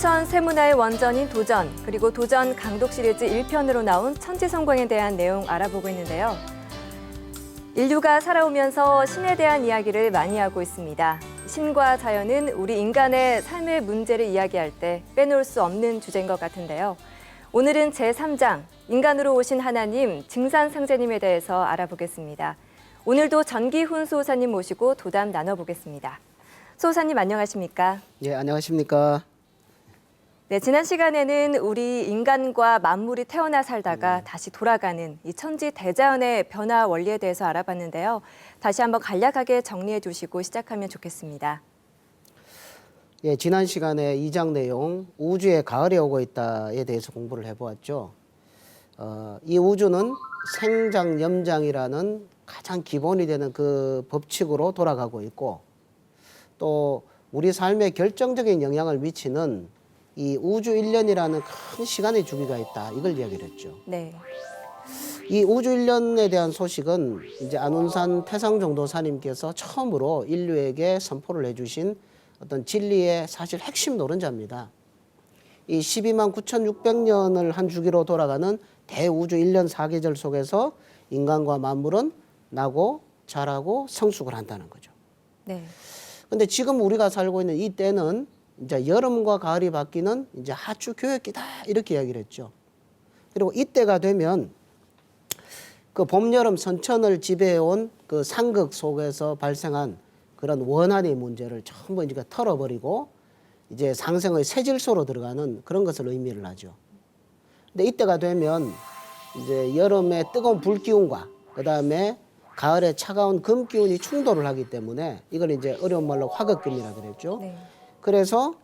인천 세문화의 원전인 도전, 그리고 도전 강독 시리즈 1편으로 나온 천지성공에 대한 내용 알아보고 있는데요. 인류가 살아오면서 신에 대한 이야기를 많이 하고 있습니다. 신과 자연은 우리 인간의 삶의 문제를 이야기할 때 빼놓을 수 없는 주제인 것 같은데요. 오늘은 제3장, 인간으로 오신 하나님, 증산상제님에 대해서 알아보겠습니다. 오늘도 전기훈 수호사님 모시고 도담 나눠보겠습니다. 수호사님 안녕하십니까? 예, 안녕하십니까? 네, 지난 시간에는 우리 인간과 만물이 태어나 살다가 다시 돌아가는 이 천지 대자연의 변화 원리에 대해서 알아봤는데요. 다시 한번 간략하게 정리해 두시고 시작하면 좋겠습니다. 예, 지난 시간에 2장 내용 우주의 가을이 오고 있다에 대해서 공부를 해보았죠. 이 우주는 생장염장이라는 가장 기본이 되는 그 법칙으로 돌아가고 있고, 또 우리 삶에 결정적인 영향을 미치는 이 우주 일련이라는 큰 시간의 주기가 있다, 이걸 이야기를 했죠. 네. 이 우주 일련에 대한 소식은 이제 안운산 태상종도사님께서 처음으로 인류에게 선포를 해주신 어떤 진리의 사실 핵심 노른자입니다. 이 12만 9,600년을 한 주기로 돌아가는 대우주 일련 사계절 속에서 인간과 만물은 나고 자라고 성숙을 한다는 거죠. 네. 근데 지금 우리가 살고 있는 이 때는 이제 여름과 가을이 바뀌는 이제 하추 교역기다, 이렇게 이야기를 했죠. 그리고 이때가 되면 그 봄, 여름 선천을 지배해온 그 상극 속에서 발생한 그런 원한의 문제를 전부 이제 털어버리고 이제 상생의 새 질서로 들어가는 그런 것을 의미를 하죠. 근데 이때가 되면 이제 여름의 뜨거운 불 기운과 그 다음에 가을에 차가운 금 기운이 충돌을 하기 때문에 이걸 이제 어려운 말로 화극금이라 그랬죠. 네. 그래서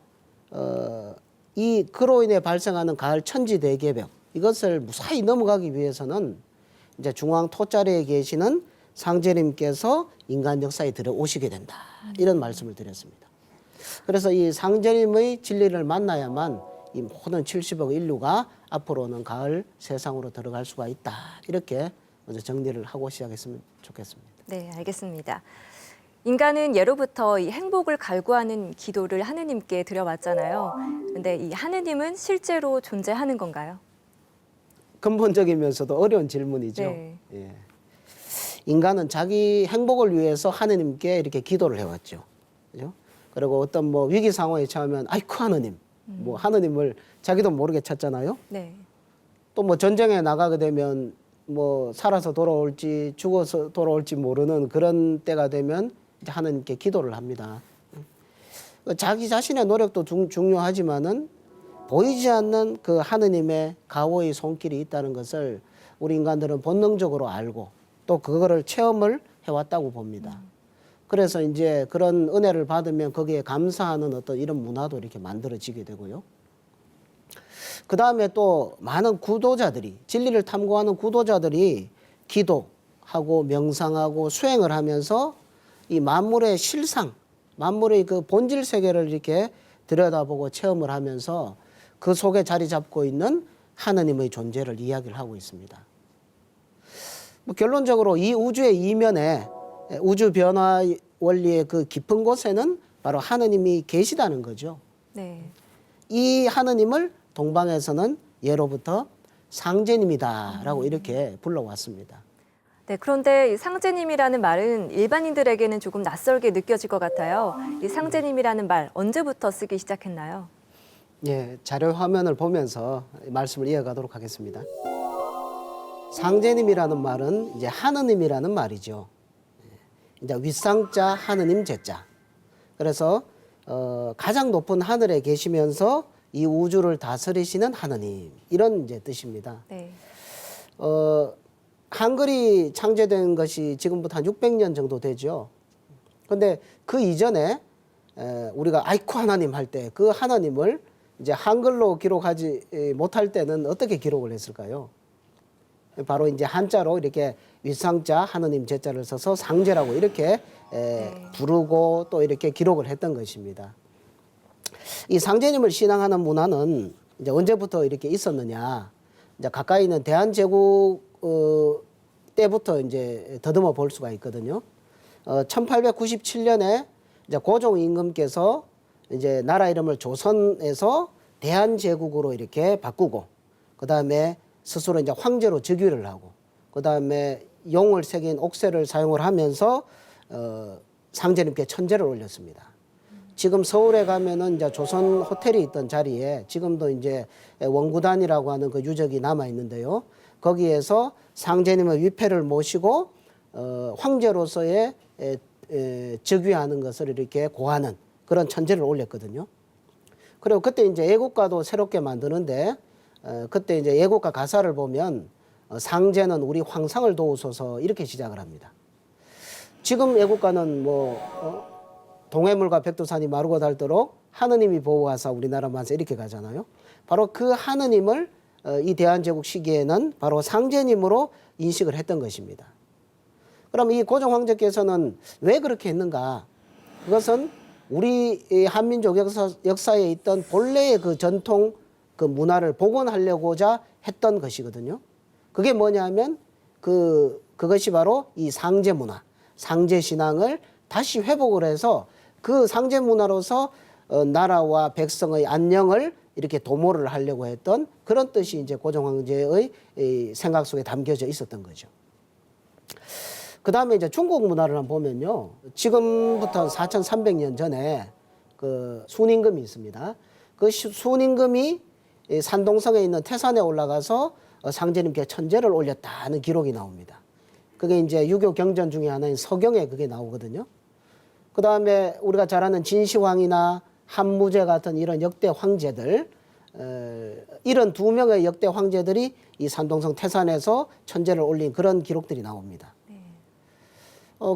그로 인해 발생하는 가을 천지 대개벽, 이것을 무사히 넘어가기 위해서는 이제 중앙 토자리에 계시는 상제님께서 인간 역사에 들어오시게 된다, 이런 말씀을 드렸습니다. 그래서 이 상제님의 진리를 만나야만 이 모든 70억 인류가 앞으로는 가을 세상으로 들어갈 수가 있다, 이렇게 먼저 정리를 하고 시작했으면 좋겠습니다. 네, 알겠습니다. 인간은 예로부터 이 행복을 갈구하는 기도를 하느님께 드려왔잖아요. 근데 이 하느님은 실제로 존재하는 건가요? 근본적이면서도 어려운 질문이죠. 네. 예. 인간은 자기 행복을 위해서 하느님께 이렇게 기도를 해왔죠. 그죠? 그리고 어떤 뭐 위기 상황에 처하면 아이쿠 하느님, 뭐 하느님을 자기도 모르게 찾잖아요. 네. 또 뭐 전쟁에 나가게 되면 뭐 살아서 돌아올지 죽어서 돌아올지 모르는 그런 때가 되면 이제 하느님께 기도를 합니다. 자기 자신의 노력도 중요하지만은 보이지 않는 그 하느님의 가호의 손길이 있다는 것을 우리 인간들은 본능적으로 알고 또 그거를 체험을 해왔다고 봅니다. 그래서 이제 그런 은혜를 받으면 거기에 감사하는 어떤 이런 문화도 이렇게 만들어지게 되고요. 그 다음에 또 많은 구도자들이, 진리를 탐구하는 구도자들이 기도하고 명상하고 수행을 하면서 이 만물의 실상, 만물의 그 본질 세계를 이렇게 들여다보고 체험을 하면서 그 속에 자리 잡고 있는 하느님의 존재를 이야기를 하고 있습니다. 뭐 결론적으로 이 우주의 이면에, 우주 변화 원리의 그 깊은 곳에는 바로 하느님이 계시다는 거죠. 네. 이 하느님을 동방에서는 예로부터 상제님이다라고 이렇게 불러왔습니다. 네, 그런데 이 상제님이라는 말은 일반인들에게는 조금 낯설게 느껴질 것 같아요. 이 상제님이라는 말 언제부터 쓰기 시작했나요? 예, 자료 화면을 보면서 말씀을 이어가도록 하겠습니다. 상제님이라는 말은 이제 하느님이라는 말이죠. 이제 윗상자 하느님 제자. 그래서 가장 높은 하늘에 계시면서 이 우주를 다스리시는 하느님, 이런 이제 뜻입니다. 네. 한글이 창제된 것이 지금부터 한 600년 정도 되죠. 근데 그 이전에 우리가 아이쿠 하나님 할 때 그 하나님을 이제 한글로 기록하지 못할 때는 어떻게 기록을 했을까요? 바로 이제 한자로 이렇게 윗상자 하느님 제자를 써서 상제라고 이렇게 부르고 또 이렇게 기록을 했던 것입니다. 이 상제님을 신앙하는 문화는 이제 언제부터 이렇게 있었느냐? 이제 가까이 있는 대한제국 때부터 이제 더듬어 볼 수가 있거든요. 1897년에 이제 고종 임금께서 이제 나라 이름을 조선에서 대한제국으로 이렇게 바꾸고 그다음에 스스로 이제 황제로 즉위를 하고 그다음에 용을 새긴 옥새를 사용을 하면서 상제님께 천제를 올렸습니다. 지금 서울에 가면은 이제 조선 호텔이 있던 자리에 지금도 이제 원구단이라고 하는 그 유적이 남아 있는데요. 거기에서 상제님의 위패를 모시고 황제로서의 즉위하는 것을 이렇게 고하는 그런 천제를 올렸거든요. 그리고 그때 이제 애국가도 새롭게 만드는데 그때 이제 애국가 가사를 보면 상제는 우리 황상을 도우소서 이렇게 시작을 합니다. 지금 애국가는 동해물과 백두산이 마르고 닳도록 하느님이 보호하사 우리나라 만세 이렇게 가잖아요. 바로 그 하느님을 이 대한제국 시기에는 바로 상제님으로 인식을 했던 것입니다. 그럼 이 고종 황제께서는 왜 그렇게 했는가? 그것은 우리 한민족 역사에 있던 본래의 그 전통 그 문화를 복원하려고자 했던 것이거든요. 그게 뭐냐면 그것이 바로 이 상제 문화, 상제 신앙을 다시 회복을 해서 그 상제 문화로서 나라와 백성의 안녕을 이렇게 도모를 하려고 했던 그런 뜻이 이제 고종 황제의 생각 속에 담겨져 있었던 거죠. 그 다음에 이제 중국 문화를 한번 보면요. 지금부터 4,300년 전에 그 순임금이 있습니다. 그 순임금이 산동성에 있는 태산에 올라가서 상제님께 천제를 올렸다는 기록이 나옵니다. 그게 이제 유교 경전 중에 하나인 서경에 그게 나오거든요. 그 다음에 우리가 잘 아는 진시황이나 한무제 같은 이런 역대 황제들, 이런 두 명의 역대 황제들이 이 산동성 태산에서 천제를 올린 그런 기록들이 나옵니다.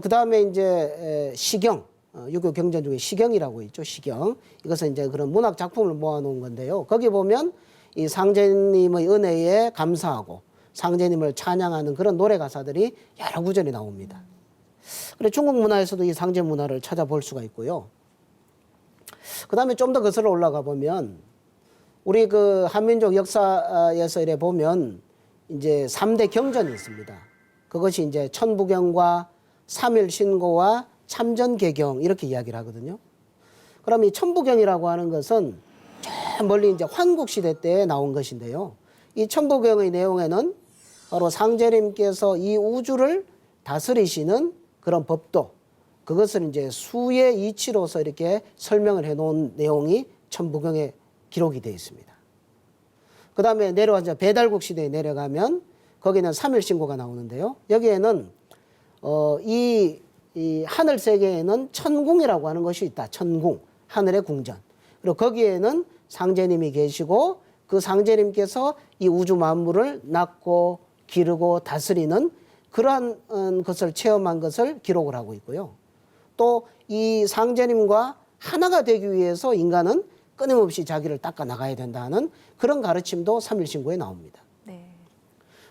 그 다음에 이제 시경, 유교 경전 중에 시경이라고 있죠. 시경. 이것은 이제 그런 문학 작품을 모아놓은 건데요. 거기 보면 이 상제님의 은혜에 감사하고 상제님을 찬양하는 그런 노래 가사들이 여러 구절이 나옵니다. 그리고 중국 문화에서도 이 상제 문화를 찾아볼 수가 있고요. 그 다음에 좀 더 거슬러 올라가 보면 우리 그 한민족 역사에서 이래 보면 이제 3대 경전이 있습니다. 그것이 이제 천부경과 삼일신고와 참전개경 이렇게 이야기를 하거든요. 그럼 이 천부경이라고 하는 것은 저 멀리 이제 환국시대 때 나온 것인데요. 이 천부경의 내용에는 바로 상제님께서 이 우주를 다스리시는 그런 법도 그것을 이제 수의 이치로서 이렇게 설명을 해 놓은 내용이 천부경에 기록이 되어 있습니다. 그 다음에 내려와서 배달국 시대에 내려가면 거기는 삼일신고가 나오는데요. 여기에는 이 하늘 세계에는 천궁이라고 하는 것이 있다. 천궁, 하늘의 궁전. 그리고 거기에는 상제님이 계시고 그 상제님께서 이 우주 만물을 낳고 기르고 다스리는 그러한 것을 체험한 것을 기록을 하고 있고요. 또 이 상제님과 하나가 되기 위해서 인간은 끊임없이 자기를 닦아 나가야 된다는 그런 가르침도 삼일신고에 나옵니다. 네.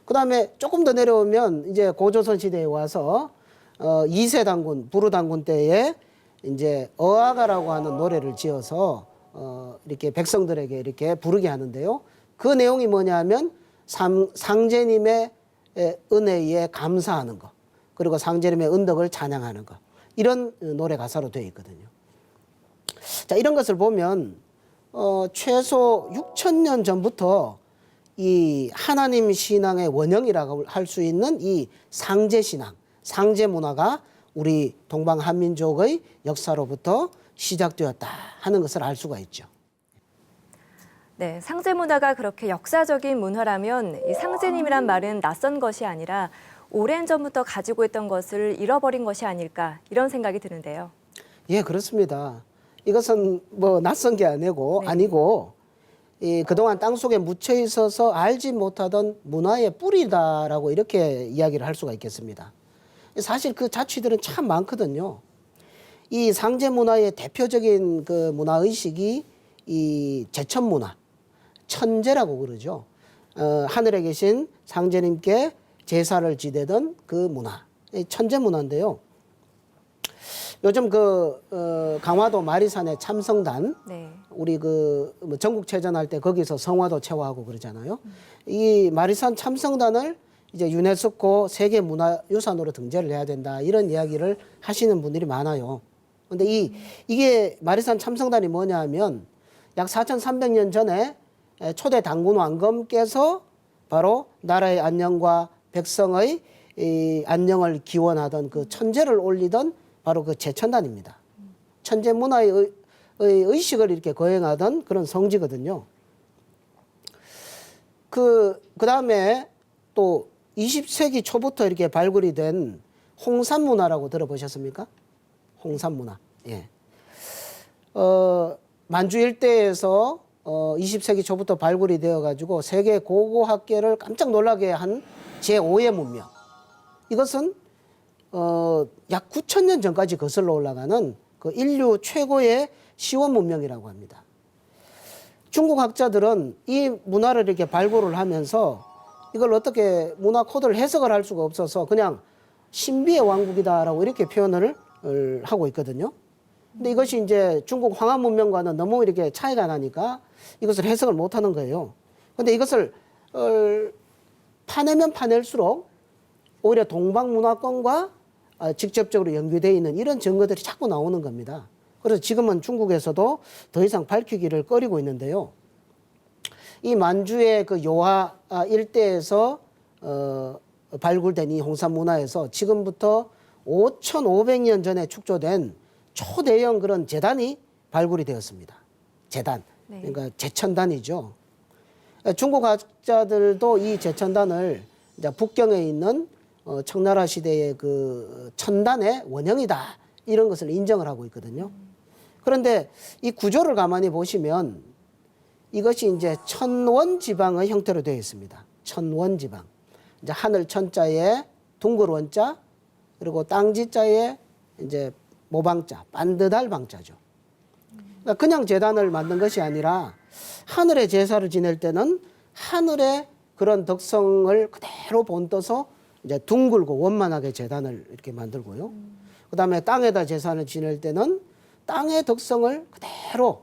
그 다음에 조금 더 내려오면 이제 고조선 시대에 와서 이세 단군, 부르 단군 때에 이제 어아가라고 하는 노래를 지어서 이렇게 백성들에게 이렇게 부르게 하는데요. 그 내용이 뭐냐면 상제님의 은혜에 감사하는 것, 그리고 상제님의 은덕을 찬양하는 것, 이런 노래 가사로 되어 있거든요. 자, 이런 것을 보면 최소 6,000년 전부터 이 하나님 신앙의 원형이라고 할 수 있는 이 상제 신앙, 상제 문화가 우리 동방 한민족의 역사로부터 시작되었다 하는 것을 알 수가 있죠. 네, 상제 문화가 그렇게 역사적인 문화라면 이 상제님이란 말은 낯선 것이 아니라 오랜 전부터 가지고 있던 것을 잃어버린 것이 아닐까 이런 생각이 드는데요. 예, 그렇습니다. 이것은 뭐 낯선 게 아니고 그동안 땅속에 묻혀 있어서 알지 못하던 문화의 뿌리다라고 이렇게 이야기를 할 수가 있겠습니다. 사실 그 자취들은 참 많거든요. 이 상제 문화의 대표적인 그 문화 의식이 이 제천 문화, 천제라고 그러죠. 하늘에 계신 상제님께 제사를 지내던 그 문화, 천제 문화인데요. 요즘 강화도 마리산의 참성단, 네. 우리 뭐 전국체전할 때 거기서 성화도 체화하고 그러잖아요. 이 마리산 참성단을 이제 유네스코 세계문화유산으로 등재를 해야 된다 이런 이야기를 하시는 분들이 많아요. 근데 이게 마리산 참성단이 뭐냐 하면 약 4,300년 전에 초대 당군 왕검께서 바로 나라의 안녕과 백성의 이 안녕을 기원하던 그 천제를 올리던 바로 그 제천단입니다. 천제 문화의 의식을 이렇게 거행하던 그런 성지거든요. 그다음에 또 20세기 초부터 이렇게 발굴이 된 홍산문화라고 들어보셨습니까? 홍산문화. 예. 만주 일대에서 20세기 초부터 발굴이 되어가지고 세계 고고학계를 깜짝 놀라게 한 제5의 문명. 이것은 약 9,000년 전까지 거슬러 올라가는 그 인류 최고의 시원 문명이라고 합니다. 중국 학자들은 이 문화를 이렇게 발굴을 하면서 이걸 어떻게 문화 코드를 해석을 할 수가 없어서 그냥 신비의 왕국이다라고 이렇게 표현을 하고 있거든요. 근데 이것이 이제 중국 황하 문명과는 너무 이렇게 차이가 나니까 이것을 해석을 못 하는 거예요. 근데 이것을 파내면 파낼수록 오히려 동방 문화권과 직접적으로 연계되어 있는 이런 증거들이 자꾸 나오는 겁니다. 그래서 지금은 중국에서도 더 이상 밝히기를 꺼리고 있는데요. 이 만주의 그 요하 일대에서 발굴된 이 홍산 문화에서 지금부터 5,500년 전에 축조된 초대형 그런 제단이 발굴이 되었습니다. 제단. 네. 그러니까 제천단이죠. 중국 학자들도 이 제천단을 이제 북경에 있는 청나라 시대의 그 천단의 원형이다. 이런 것을 인정을 하고 있거든요. 그런데 이 구조를 가만히 보시면 이것이 이제 천원 지방의 형태로 되어 있습니다. 천원 지방. 이제 하늘 천자에 둥글 원자, 그리고 땅지자에 이제 모방자, 반듯할 방자죠. 그러니까 그냥 제단을 만든 것이 아니라 하늘의 제사를 지낼 때는 하늘의 그런 덕성을 그대로 본떠서 이제 둥글고 원만하게 제단을 이렇게 만들고요. 그다음에 땅에다 제사를 지낼 때는 땅의 덕성을 그대로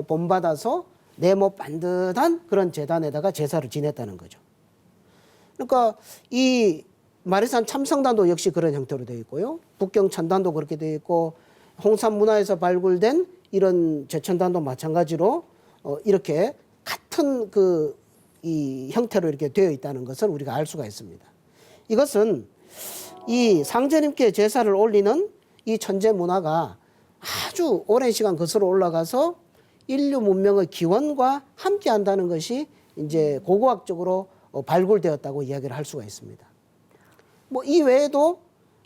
본받아서 네모 반듯한 그런 제단에다가 제사를 지냈다는 거죠. 그러니까 이 마리산 참성단도 역시 그런 형태로 되어 있고요. 북경 천단도 그렇게 되어 있고 홍산 문화에서 발굴된 이런 제천단도 마찬가지로 이렇게 같은 이 형태로 이렇게 되어 있다는 것을 우리가 알 수가 있습니다. 이것은 이 상제님께 제사를 올리는 이 천재 문화가 아주 오랜 시간 거슬러 올라가서 인류 문명의 기원과 함께 한다는 것이 이제 고고학적으로 발굴되었다고 이야기를 할 수가 있습니다. 뭐 이 외에도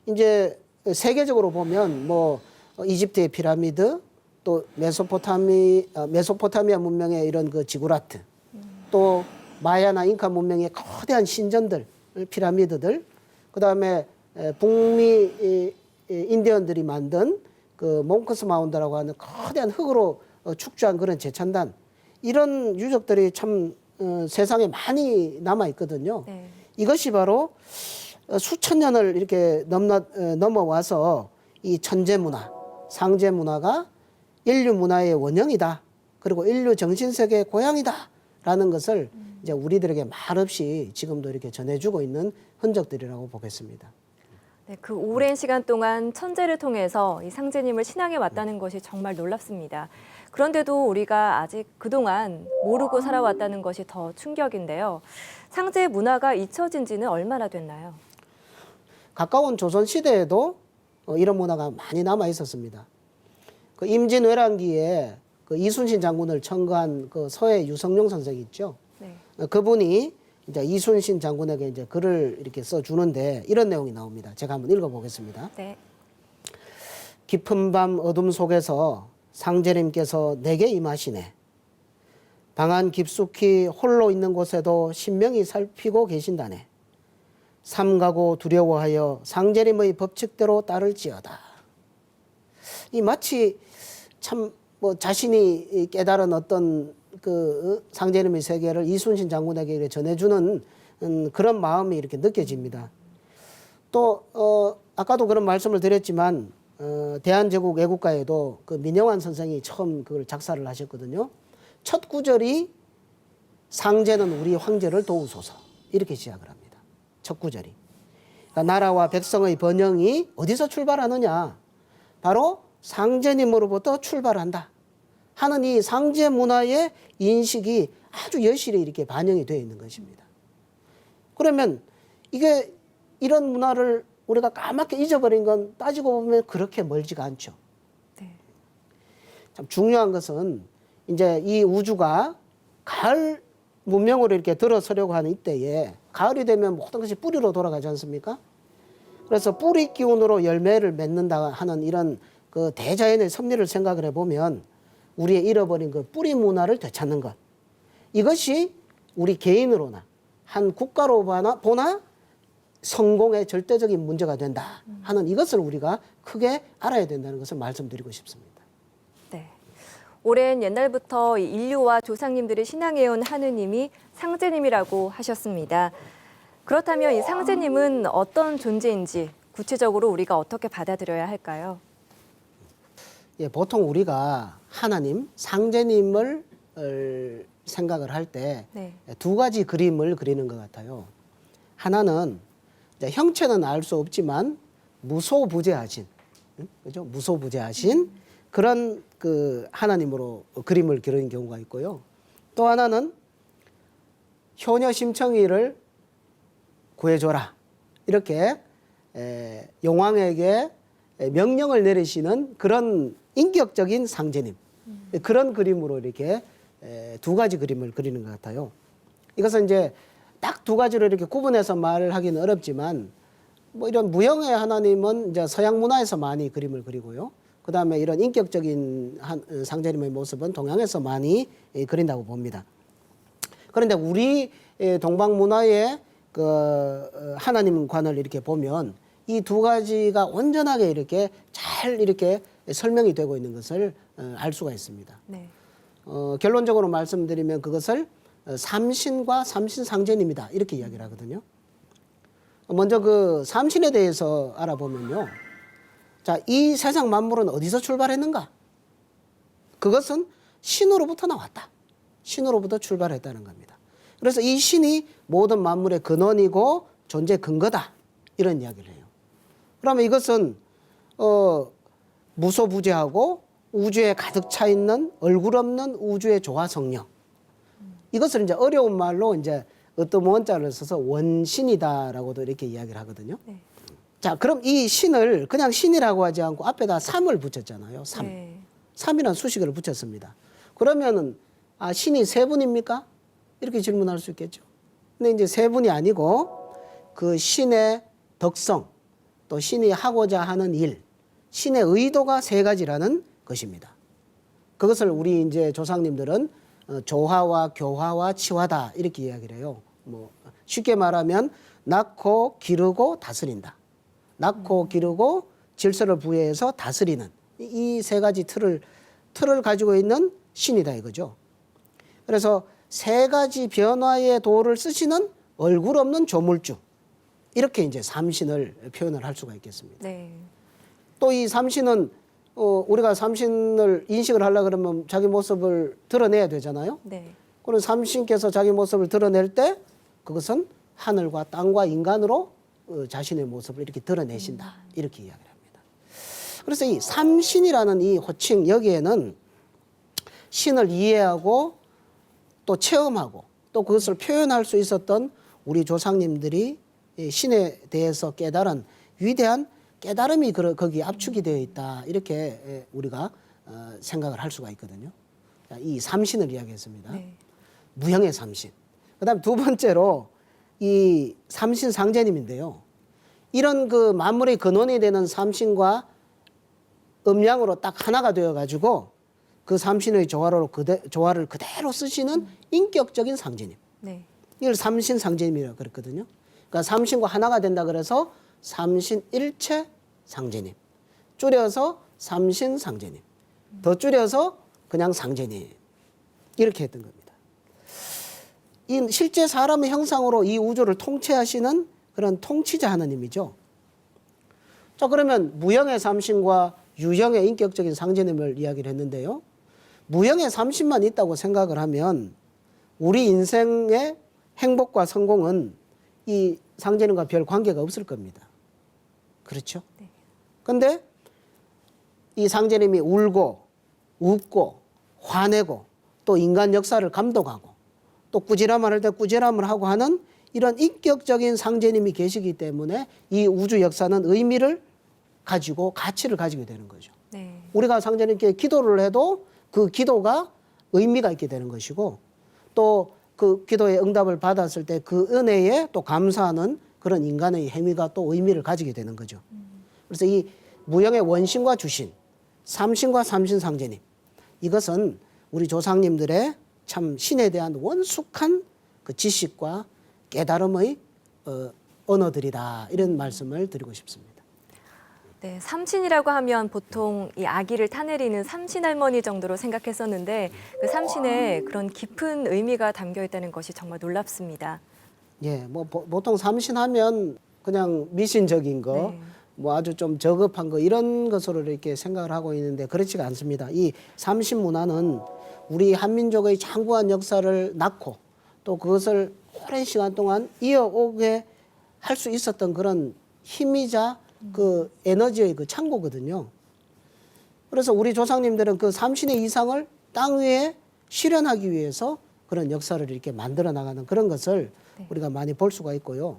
이제 세계적으로 보면 뭐 이집트의 피라미드, 또 메소포타미아 문명의 이런 그 지구라트, 또 마야나 잉카 문명의 거대한 신전들, 피라미드들, 그다음에 북미 인디언들이 만든 그 몽크스 마운드라고 하는 거대한 흙으로 축조한 그런 제천단, 이런 유적들이 참 세상에 많이 남아 있거든요. 네. 이것이 바로 수천 년을 이렇게 넘어와서 이 천재 문화, 상제 문화가 인류 문화의 원형이다. 그리고 인류 정신세계의 고향이다라는 것을 이제 우리들에게 말없이 지금도 이렇게 전해주고 있는 흔적들이라고 보겠습니다. 네, 그 오랜 시간 동안 천재를 통해서 이 상제님을 신앙해 왔다는 것이 정말 놀랍습니다. 그런데도 우리가 아직 그동안 모르고 살아왔다는 것이 더 충격인데요. 상제 문화가 잊혀진 지는 얼마나 됐나요? 가까운 조선시대에도 이런 문화가 많이 남아 있었습니다. 그 임진왜란기에 그 이순신 장군을 청거한 그 서해 유성룡 선생이 있죠. 네. 그분이 이제 이순신 장군에게 이제 글을 이렇게 써주는데 이런 내용이 나옵니다. 제가 한번 읽어보겠습니다. 네. 깊은 밤 어둠 속에서 상제님께서 내게 임하시네. 방 안 깊숙이 홀로 있는 곳에도 신명히 살피고 계신다네. 삼가고 두려워하여 상제님의 법칙대로 따를지어다. 이 마치 참 뭐 자신이 깨달은 어떤 그 상제님의 세계를 이순신 장군에게 전해주는 그런 마음이 이렇게 느껴집니다. 또 아까도 그런 말씀을 드렸지만 대한제국 애국가에도 그 민영환 선생이 처음 그걸 작사를 하셨거든요. 첫 구절이 상제는 우리 황제를 도우소서 이렇게 시작을 합니다. 첫 구절이. 그러니까 나라와 백성의 번영이 어디서 출발하느냐? 바로 상제님으로부터 출발한다. 하는 이 상제 문화의 인식이 아주 여실히 이렇게 반영이 되어 있는 것입니다. 그러면 이게 이런 문화를 우리가 까맣게 잊어버린 건 따지고 보면 그렇게 멀지가 않죠. 네. 참 중요한 것은 이제 이 우주가 가을 문명으로 이렇게 들어서려고 하는 이때에 가을이 되면 모든 것이 뿌리로 돌아가지 않습니까? 그래서 뿌리 기운으로 열매를 맺는다 하는 이런 그 대자연의 섭리를 생각을 해보면 우리의 잃어버린 그 뿌리 문화를 되찾는 것. 이것이 우리 개인으로나 한 국가로 보나 성공의 절대적인 문제가 된다 하는 이것을 우리가 크게 알아야 된다는 것을 말씀드리고 싶습니다. 네. 오랜 옛날부터 인류와 조상님들이 신앙해온 하느님이 상제님이라고 하셨습니다. 그렇다면 이 상제님은 어떤 존재인지 구체적으로 우리가 어떻게 받아들여야 할까요? 예, 보통 우리가 하나님, 상제님을 생각을 할 때 두 네. 가지 그림을 그리는 것 같아요. 하나는 이제 형체는 알 수 없지만 무소부재하신, 그죠? 무소부재하신 그런 그 하나님으로 그림을 그리는 경우가 있고요. 또 하나는 효녀 심청이를 구해줘라 이렇게 용왕에게 명령을 내리시는 그런 인격적인 상제님 그런 그림으로 이렇게 두 가지 그림을 그리는 것 같아요. 이것은 이제 딱 두 가지로 이렇게 구분해서 말하기는 어렵지만 뭐 이런 무형의 하나님은 이제 서양 문화에서 많이 그림을 그리고요. 그 다음에 이런 인격적인 상제님의 모습은 동양에서 많이 그린다고 봅니다. 그런데 우리 동방 문화의 그 하나님관을 이렇게 보면 이 두 가지가 온전하게 이렇게 잘 이렇게 설명이 되고 있는 것을 알 수가 있습니다. 네. 결론적으로 말씀드리면 그것을 삼신과 삼신상제님이다 이렇게 이야기를 하거든요. 먼저 그 삼신에 대해서 알아보면요. 자, 이 세상 만물은 어디서 출발했는가? 그것은 신으로부터 나왔다. 신으로부터 출발했다는 겁니다. 그래서 이 신이 모든 만물의 근원이고 존재 근거다. 이런 이야기를 해요. 그러면 이것은 무소부재하고 우주에 가득 차 있는 얼굴 없는 우주의 조화성령. 이것을 이제 어려운 말로 이제 어떤 원자를 써서 원신이다라고도 이렇게 이야기를 하거든요. 네. 자, 그럼 이 신을 그냥 신이라고 하지 않고 앞에다 삼을 붙였잖아요. 삼. 네. 삼이라는 수식을 붙였습니다. 그러면은 신이 세 분입니까? 이렇게 질문할 수 있겠죠. 근데 이제 세 분이 아니고 그 신의 덕성, 또 신이 하고자 하는 일, 신의 의도가 세 가지라는 것입니다. 그것을 우리 이제 조상님들은 조화와 교화와 치화다 이렇게 이야기를 해요. 뭐 쉽게 말하면 낳고 기르고 다스린다. 낳고 기르고 질서를 부여해서 다스리는 이 세 가지 틀을 가지고 있는 신이다 이거죠. 그래서 세 가지 변화의 도를 쓰시는 얼굴 없는 조물주 이렇게 이제 삼신을 표현을 할 수가 있겠습니다. 네. 또 이 삼신은 우리가 삼신을 인식을 하려 그러면 자기 모습을 드러내야 되잖아요. 네. 그런 삼신께서 자기 모습을 드러낼 때 그것은 하늘과 땅과 인간으로 자신의 모습을 이렇게 드러내신다. 이렇게 이야기를 합니다. 그래서 이 삼신이라는 이 호칭 여기에는 신을 이해하고 또 체험하고 또 그것을 표현할 수 있었던 우리 조상님들이 신에 대해서 깨달은 위대한 깨달음이 거기 압축이 되어 있다. 이렇게 우리가 생각을 할 수가 있거든요. 이 삼신을 이야기했습니다. 네. 무형의 삼신. 그다음 두 번째로 이 삼신 상제님인데요. 이런 그 만물의 근원이 되는 삼신과 음양으로 딱 하나가 되어 가지고 그 삼신의 조화를 그대로 쓰시는 인격적인 상제님. 네. 이걸 삼신 상제님이라고 그랬거든요. 그러니까 삼신과 하나가 된다 그래서 삼신일체 상제님. 줄여서 삼신 상제님. 더 줄여서 그냥 상제님. 이렇게 했던 겁니다. 이 실제 사람의 형상으로 이 우주를 통치하시는 그런 통치자 하나님이죠. 자, 그러면 무형의 삼신과 유형의 인격적인 상제님을 이야기를 했는데요. 무형의 삼신만 있다고 생각을 하면 우리 인생의 행복과 성공은 이 상제님과 별 관계가 없을 겁니다. 그렇죠? 근데 이 상제님이 울고 웃고 화내고 또 인간 역사를 감독하고 또 꾸지람을 할 때 꾸지람을 하고 하는 이런 인격적인 상제님이 계시기 때문에 이 우주 역사는 의미를 가지고 가치를 가지게 되는 거죠. 네. 우리가 상제님께 기도를 해도 그 기도가 의미가 있게 되는 것이고 또 그 기도의 응답을 받았을 때 그 은혜에 또 감사하는 그런 인간의 행위가 또 의미를 가지게 되는 거죠. 그래서 이 무형의 원신과 주신, 삼신과 삼신 상제님, 이것은 우리 조상님들의 참 신에 대한 원숙한 그 지식과 깨달음의 언어들이다, 이런 말씀을 드리고 싶습니다. 네, 삼신이라고 하면 보통 이 아기를 타내리는 삼신할머니 정도로 생각했었는데 그 삼신에 그런 깊은 의미가 담겨 있다는 것이 정말 놀랍습니다. 예, 뭐 보통 삼신하면 그냥 미신적인 거, 네. 뭐 아주 좀 저급한 거 이런 것으로 이렇게 생각을 하고 있는데 그렇지가 않습니다. 이 삼신 문화는 우리 한민족의 장구한 역사를 낳고 또 그것을 오랜 시간 동안 이어오게 할 수 있었던 그런 힘이자 그 에너지의 그 창고거든요. 그래서 우리 조상님들은 그 삼신의 이상을 땅 위에 실현하기 위해서 그런 역사를 이렇게 만들어 나가는 그런 것을 네. 우리가 많이 볼 수가 있고요.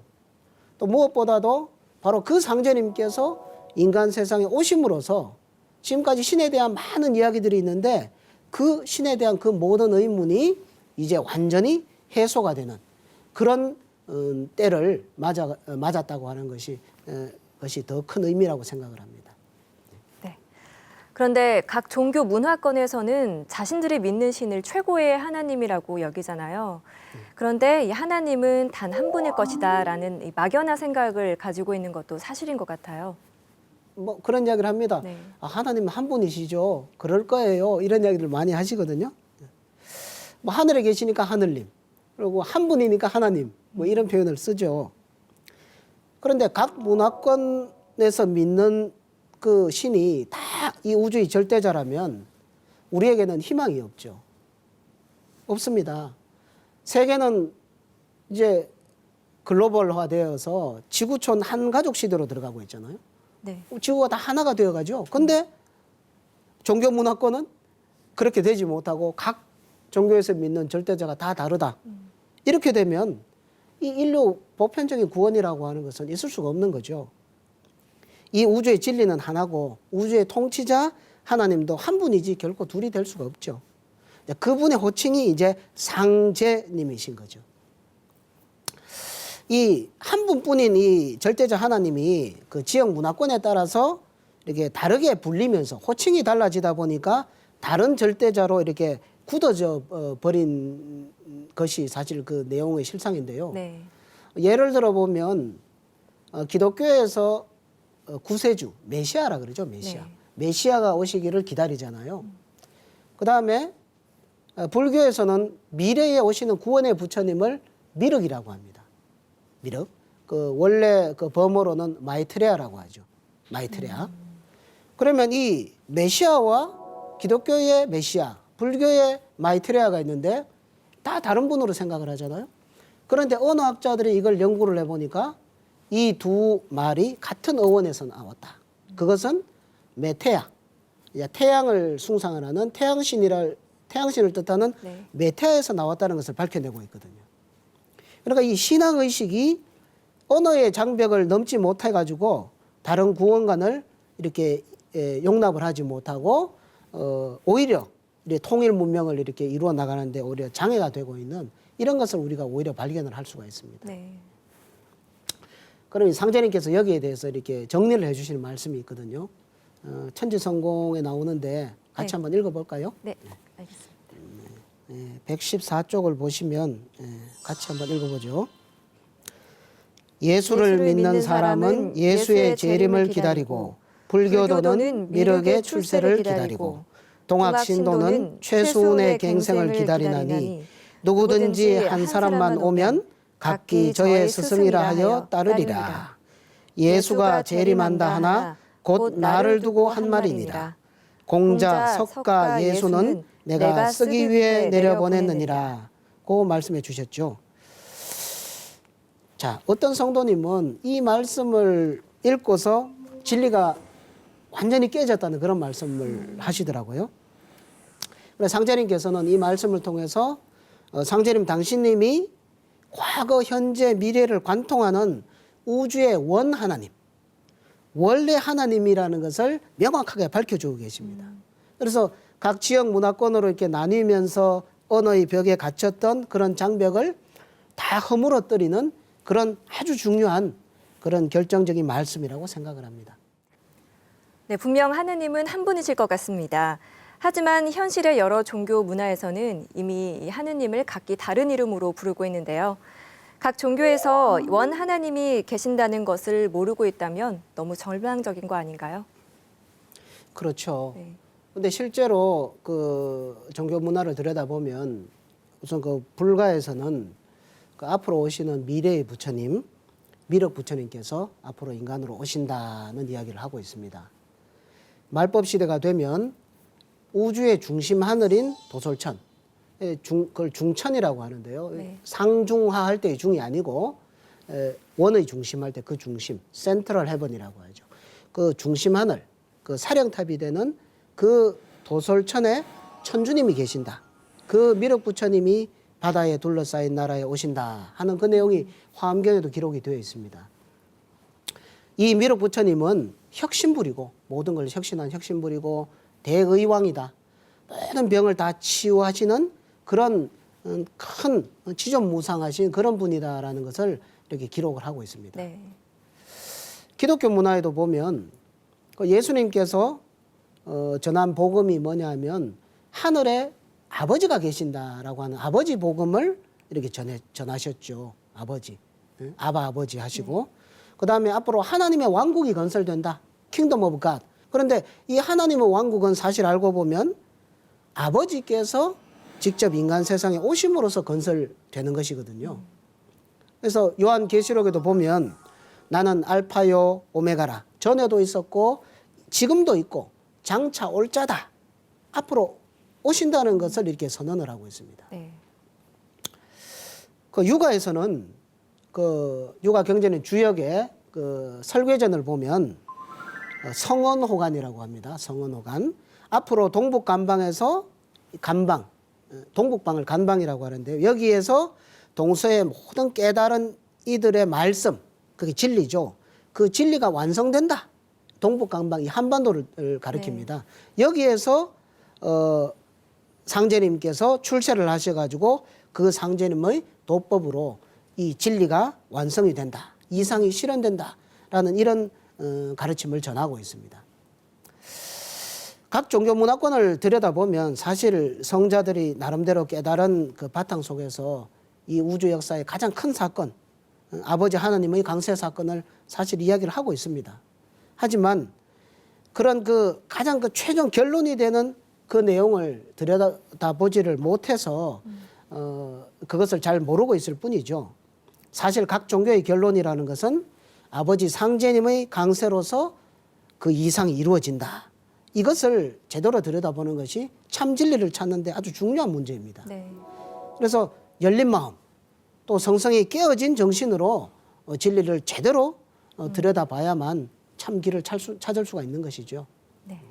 또 무엇보다도 바로 그 상제님께서 인간 세상에 오심으로써 지금까지 신에 대한 많은 이야기들이 있는데 그 신에 대한 그 모든 의문이 이제 완전히 해소가 되는 그런 때를 맞았다고 하는 것이 더 큰 의미라고 생각을 합니다. 네. 그런데 각 종교 문화권에서는 자신들이 믿는 신을 최고의 하나님이라고 여기잖아요. 그런데 이 하나님은 단 한 분일 것이다라는 이 막연한 생각을 가지고 있는 것도 사실인 것 같아요. 뭐 그런 이야기를 합니다. 네. 아, 하나님은 한 분이시죠. 그럴 거예요. 이런 이야기를 많이 하시거든요. 뭐 하늘에 계시니까 하늘님, 그리고 한 분이니까 하나님, 뭐 이런 표현을 쓰죠. 그런데 각 문화권에서 믿는 그 신이 다 이 우주의 절대자라면 우리에게는 희망이 없죠. 없습니다. 세계는 이제 글로벌화되어서 지구촌 한 가족 시대로 들어가고 있잖아요. 네. 지구가 다 하나가 되어가죠. 근데 종교 문화권은 그렇게 되지 못하고 각 종교에서 믿는 절대자가 다 다르다. 이렇게 되면 이 인류 보편적인 구원이라고 하는 것은 있을 수가 없는 거죠. 이 우주의 진리는 하나고 우주의 통치자 하나님도 한 분이지 결코 둘이 될 수가 없죠. 그분의 호칭이 이제 상제님이신 거죠. 이 한 분뿐인 이 절대자 하나님이 그 지역 문화권에 따라서 이렇게 다르게 불리면서 호칭이 달라지다 보니까 다른 절대자로 이렇게 굳어져 버린 것이 사실 그 내용의 실상인데요. 네. 예를 들어 보면 기독교에서 구세주, 메시아라 그러죠, 메시아. 네. 메시아가 오시기를 기다리잖아요. 그다음에 불교에서는 미래에 오시는 구원의 부처님을 미륵이라고 합니다. 미륵. 그 원래 그 범어로는 마이트레아라고 하죠. 마이트레아. 그러면 이 메시아와 기독교의 메시아, 불교의 마이트레아가 있는데 다 다른 분으로 생각을 하잖아요. 그런데 언어학자들이 이걸 연구를 해보니까 이 두 말이 같은 어원에서 나왔다. 그것은 메테아, 태양을 숭상하는 태양신을 뜻하는 네. 메테아에서 나왔다는 것을 밝혀내고 있거든요. 그러니까 이 신앙의식이 언어의 장벽을 넘지 못해가지고 다른 구원관을 이렇게 용납을 하지 못하고 오히려 통일 문명을 이렇게 이루어 나가는데 오히려 장애가 되고 있는 이런 것을 우리가 오히려 발견을 할 수가 있습니다. 네. 그럼 상제님께서 여기에 대해서 이렇게 정리를 해주시는 말씀이 있거든요. 천지성공에 나오는데 같이 네. 한번 읽어볼까요? 네. 알겠습니다. 114쪽을 보시면 같이 한번 읽어보죠. 예수를 믿는 사람은 예수의 재림을 기다리고 불교도는 미륵의 출세를 기다리고 동학신도는 최수훈의 갱생을 기다리나니 누구든지 한 사람만 오면 각기 저의 스승이라 하여 따르리라. 예수가 재림한다 하나 곧 나를 두고 한 말이니라. 공자 석가 예수는 내가 쓰기 위해 내려보냈느니라. 고 말씀해 주셨죠. 자, 어떤 성도님은 이 말씀을 읽고서 진리가 완전히 깨졌다는 그런 말씀을 하시더라고요. 그래서 상제님께서는 이 말씀을 통해서 상제님 당신님이 과거, 현재, 미래를 관통하는 우주의 원 하나님, 원래 하나님이라는 것을 명확하게 밝혀주고 계십니다. 그래서 각 지역 문화권으로 이렇게 나뉘면서 언어의 벽에 갇혔던 그런 장벽을 다 허물어뜨리는 그런 아주 중요한 그런 결정적인 말씀이라고 생각을 합니다. 네, 분명 하느님은 한 분이실 것 같습니다. 하지만 현실의 여러 종교 문화에서는 이미 이 하느님을 각기 다른 이름으로 부르고 있는데요. 각 종교에서 원 하나님이 계신다는 것을 모르고 있다면 너무 절망적인 거 아닌가요? 그렇죠. 네. 근데 실제로 그 종교 문화를 들여다보면 우선 그 불가에서는 그 앞으로 오시는 미래의 부처님, 미륵 부처님께서 앞으로 인간으로 오신다는 이야기를 하고 있습니다. 말법 시대가 되면 우주의 중심 하늘인 도솔천, 그걸 중천이라고 하는데요. 네. 상중하할 때의 중이 아니고 원의 중심할 때 그 중심, 센트럴 헤븐이라고 하죠. 그 중심 하늘, 그 사령탑이 되는 그 도솔천에 천주님이 계신다. 그 미륵 부처님이 바다에 둘러싸인 나라에 오신다 하는 그 내용이 화엄경에도 기록이 되어 있습니다. 이 미륵 부처님은 혁신불이고 모든 걸 혁신한 혁신불이고 대의왕이다. 모든 병을 다 치유하시는 그런 큰 지존무상하신 그런 분이다라는 것을 이렇게 기록을 하고 있습니다. 네. 기독교 문화에도 보면 예수님께서 전한 복음이 뭐냐면 하늘에 아버지가 계신다라고 하는 아버지 복음을 이렇게 전하셨죠. 아버지, 아바 아버지 하시고 그다음에 앞으로 하나님의 왕국이 건설된다. 킹덤 오브 갓. 그런데 이 하나님의 왕국은 사실 알고 보면 아버지께서 직접 인간 세상에 오심으로써 건설되는 것이거든요. 그래서 요한계시록에도 보면 나는 알파요 오메가라. 전에도 있었고 지금도 있고 장차 올 자다. 앞으로 오신다는 것을 이렇게 선언을 하고 있습니다. 네. 그 육아에서는 그 육아 경전의 주역의 그 설궤전을 보면 성언호간이라고 합니다. 성언호간. 앞으로 동북간방에서 간방, 동북방을 간방이라고 하는데요. 여기에서 동서의 모든 깨달은 이들의 말씀, 그게 진리죠. 그 진리가 완성된다. 동북간방 이 한반도를 가리킵니다. 네. 여기에서 상제님께서 출세를 하셔가지고 그 상제님의 도법으로 이 진리가 완성이 된다. 이상이 실현된다라는 이런 가르침을 전하고 있습니다. 각 종교 문화권을 들여다보면 사실 성자들이 나름대로 깨달은 그 바탕 속에서 이 우주 역사의 가장 큰 사건, 아버지 하나님의 강세 사건을 사실 이야기를 하고 있습니다. 하지만 그런 그 가장 그 최종 결론이 되는 그 내용을 들여다보지를 못해서 그것을 잘 모르고 있을 뿐이죠. 사실 각 종교의 결론이라는 것은 아버지 상제님의 강세로서 그 이상이 이루어진다. 이것을 제대로 들여다보는 것이 참 진리를 찾는 데 아주 중요한 문제입니다. 네. 그래서 열린 마음 또 성성이 깨어진 정신으로 진리를 제대로 들여다봐야만 참 길을 찾을 수가 있는 것이죠. 네.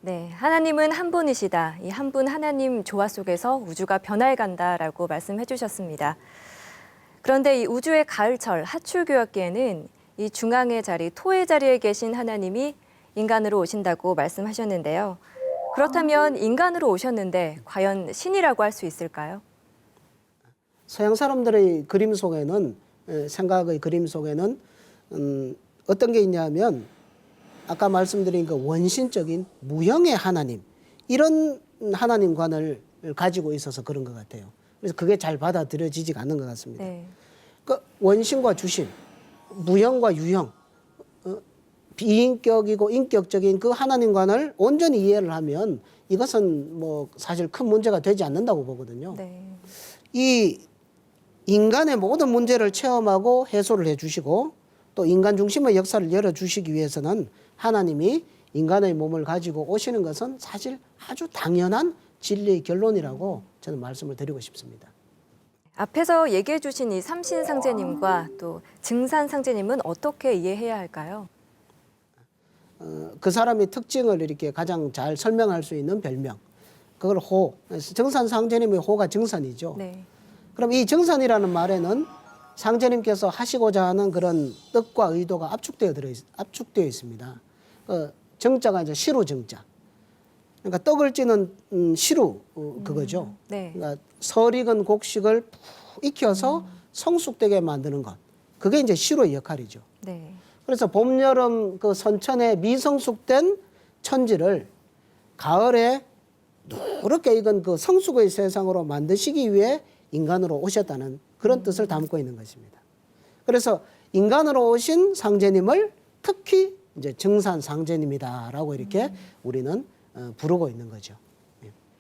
네, 하나님은 한 분이시다. 이 한 분 하나님 조화 속에서 우주가 변화해간다라고 말씀해 주셨습니다. 그런데 이 우주의 가을철 하출교역기에는 이 중앙의 자리, 토의 자리에 계신 하나님이 인간으로 오신다고 말씀하셨는데요. 그렇다면 인간으로 오셨는데 과연 신이라고 할 수 있을까요? 서양 사람들의 그림 속에는 생각의 그림 속에는 어떤 게 있냐면 아까 말씀드린 그 원신적인 무형의 하나님 이런 하나님관을 가지고 있어서 그런 것 같아요. 그래서 그게 잘 받아들여지지가 않는 것 같습니다. 네. 그 원신과 주신, 무형과 유형, 비인격이고 인격적인 그 하나님관을 온전히 이해를 하면 이것은 뭐 사실 큰 문제가 되지 않는다고 보거든요. 네. 이 인간의 모든 문제를 체험하고 해소를 해주시고 또 인간 중심의 역사를 열어주시기 위해서는 하나님이 인간의 몸을 가지고 오시는 것은 사실 아주 당연한 진리의 결론이라고 저는 말씀을 드리고 싶습니다. 앞에서 얘기해 주신 이 삼신상제님과 또 증산상제님은 어떻게 이해해야 할까요? 그 사람의 특징을 이렇게 가장 잘 설명할 수 있는 별명. 그걸 호, 정산 상제님의 호가 정산이죠. 네. 그럼 이 정산이라는 말에는 상제님께서 하시고자 하는 그런 뜻과 의도가 압축되어 있습니다. 정자가 이제 시루 정자. 그러니까 떡을 찌는 시루 그거죠. 네. 그러니까 설익은 곡식을 푹 익혀서 성숙되게 만드는 것. 그게 이제 시루의 역할이죠. 네. 그래서 봄, 여름 그 선천에 미성숙된 천지를 가을에 누렇게 익은 그 성숙의 세상으로 만드시기 위해 인간으로 오셨다는 그런 뜻을 담고 있는 것입니다. 그래서 인간으로 오신 상제님을 특히 이제 정산 상제님이다라고 이렇게 우리는 부르고 있는 거죠.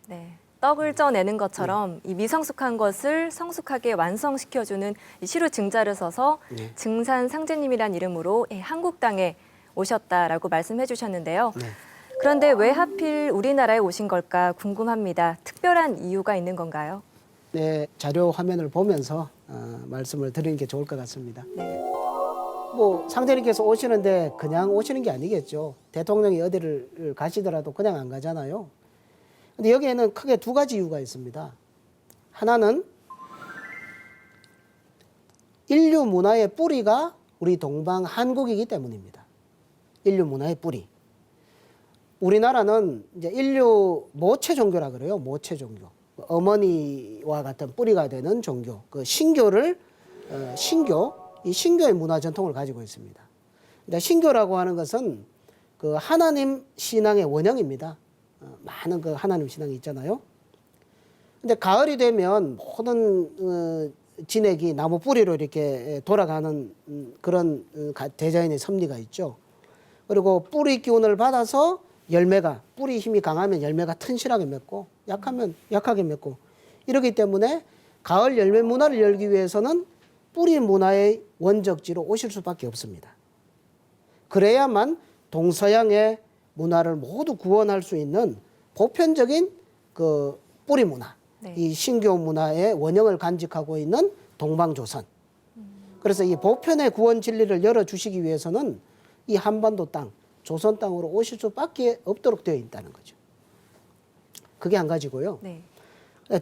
네. 떡을 쪄내는 것처럼 이 미성숙한 것을 성숙하게 완성시켜주는 이 시루 증자를 써서 네. 증산 상제님이란 이름으로 한국 땅에 오셨다라고 말씀해 주셨는데요. 네. 그런데 왜 하필 우리나라에 오신 걸까 궁금합니다. 특별한 이유가 있는 건가요? 네, 자료 화면을 보면서 말씀을 드리는 게 좋을 것 같습니다. 네. 뭐 상제님께서 오시는데 그냥 오시는 게 아니겠죠. 대통령이 어디를 가시더라도 그냥 안 가잖아요. 근데 여기에는 크게 두 가지 이유가 있습니다. 하나는 인류 문화의 뿌리가 우리 동방 한국이기 때문입니다. 인류 문화의 뿌리. 우리나라는 이제 인류 모체 종교라 그래요. 모체 종교. 어머니와 같은 뿌리가 되는 종교. 그 신교를 신교, 이 신교의 문화 전통을 가지고 있습니다. 근데 신교라고 하는 것은 그 하나님 신앙의 원형입니다. 많은 그 하나님 신앙이 있잖아요. 근데 가을이 되면 모든 진액이 나무 뿌리로 이렇게 돌아가는 그런 대자연의 섭리가 있죠. 그리고 뿌리 기운을 받아서 열매가, 뿌리 힘이 강하면 열매가 튼실하게 맺고 약하면 약하게 맺고 이러기 때문에 가을 열매 문화를 열기 위해서는 뿌리 문화의 원적지로 오실 수밖에 없습니다. 그래야만 동서양의 문화를 모두 구원할 수 있는 보편적인 그 뿌리 문화, 네. 이 신교 문화의 원형을 간직하고 있는 동방조선. 그래서 이 보편의 구원 진리를 열어주시기 위해서는 이 한반도 땅, 조선 땅으로 오실 수밖에 없도록 되어 있다는 거죠. 그게 한 가지고요. 네.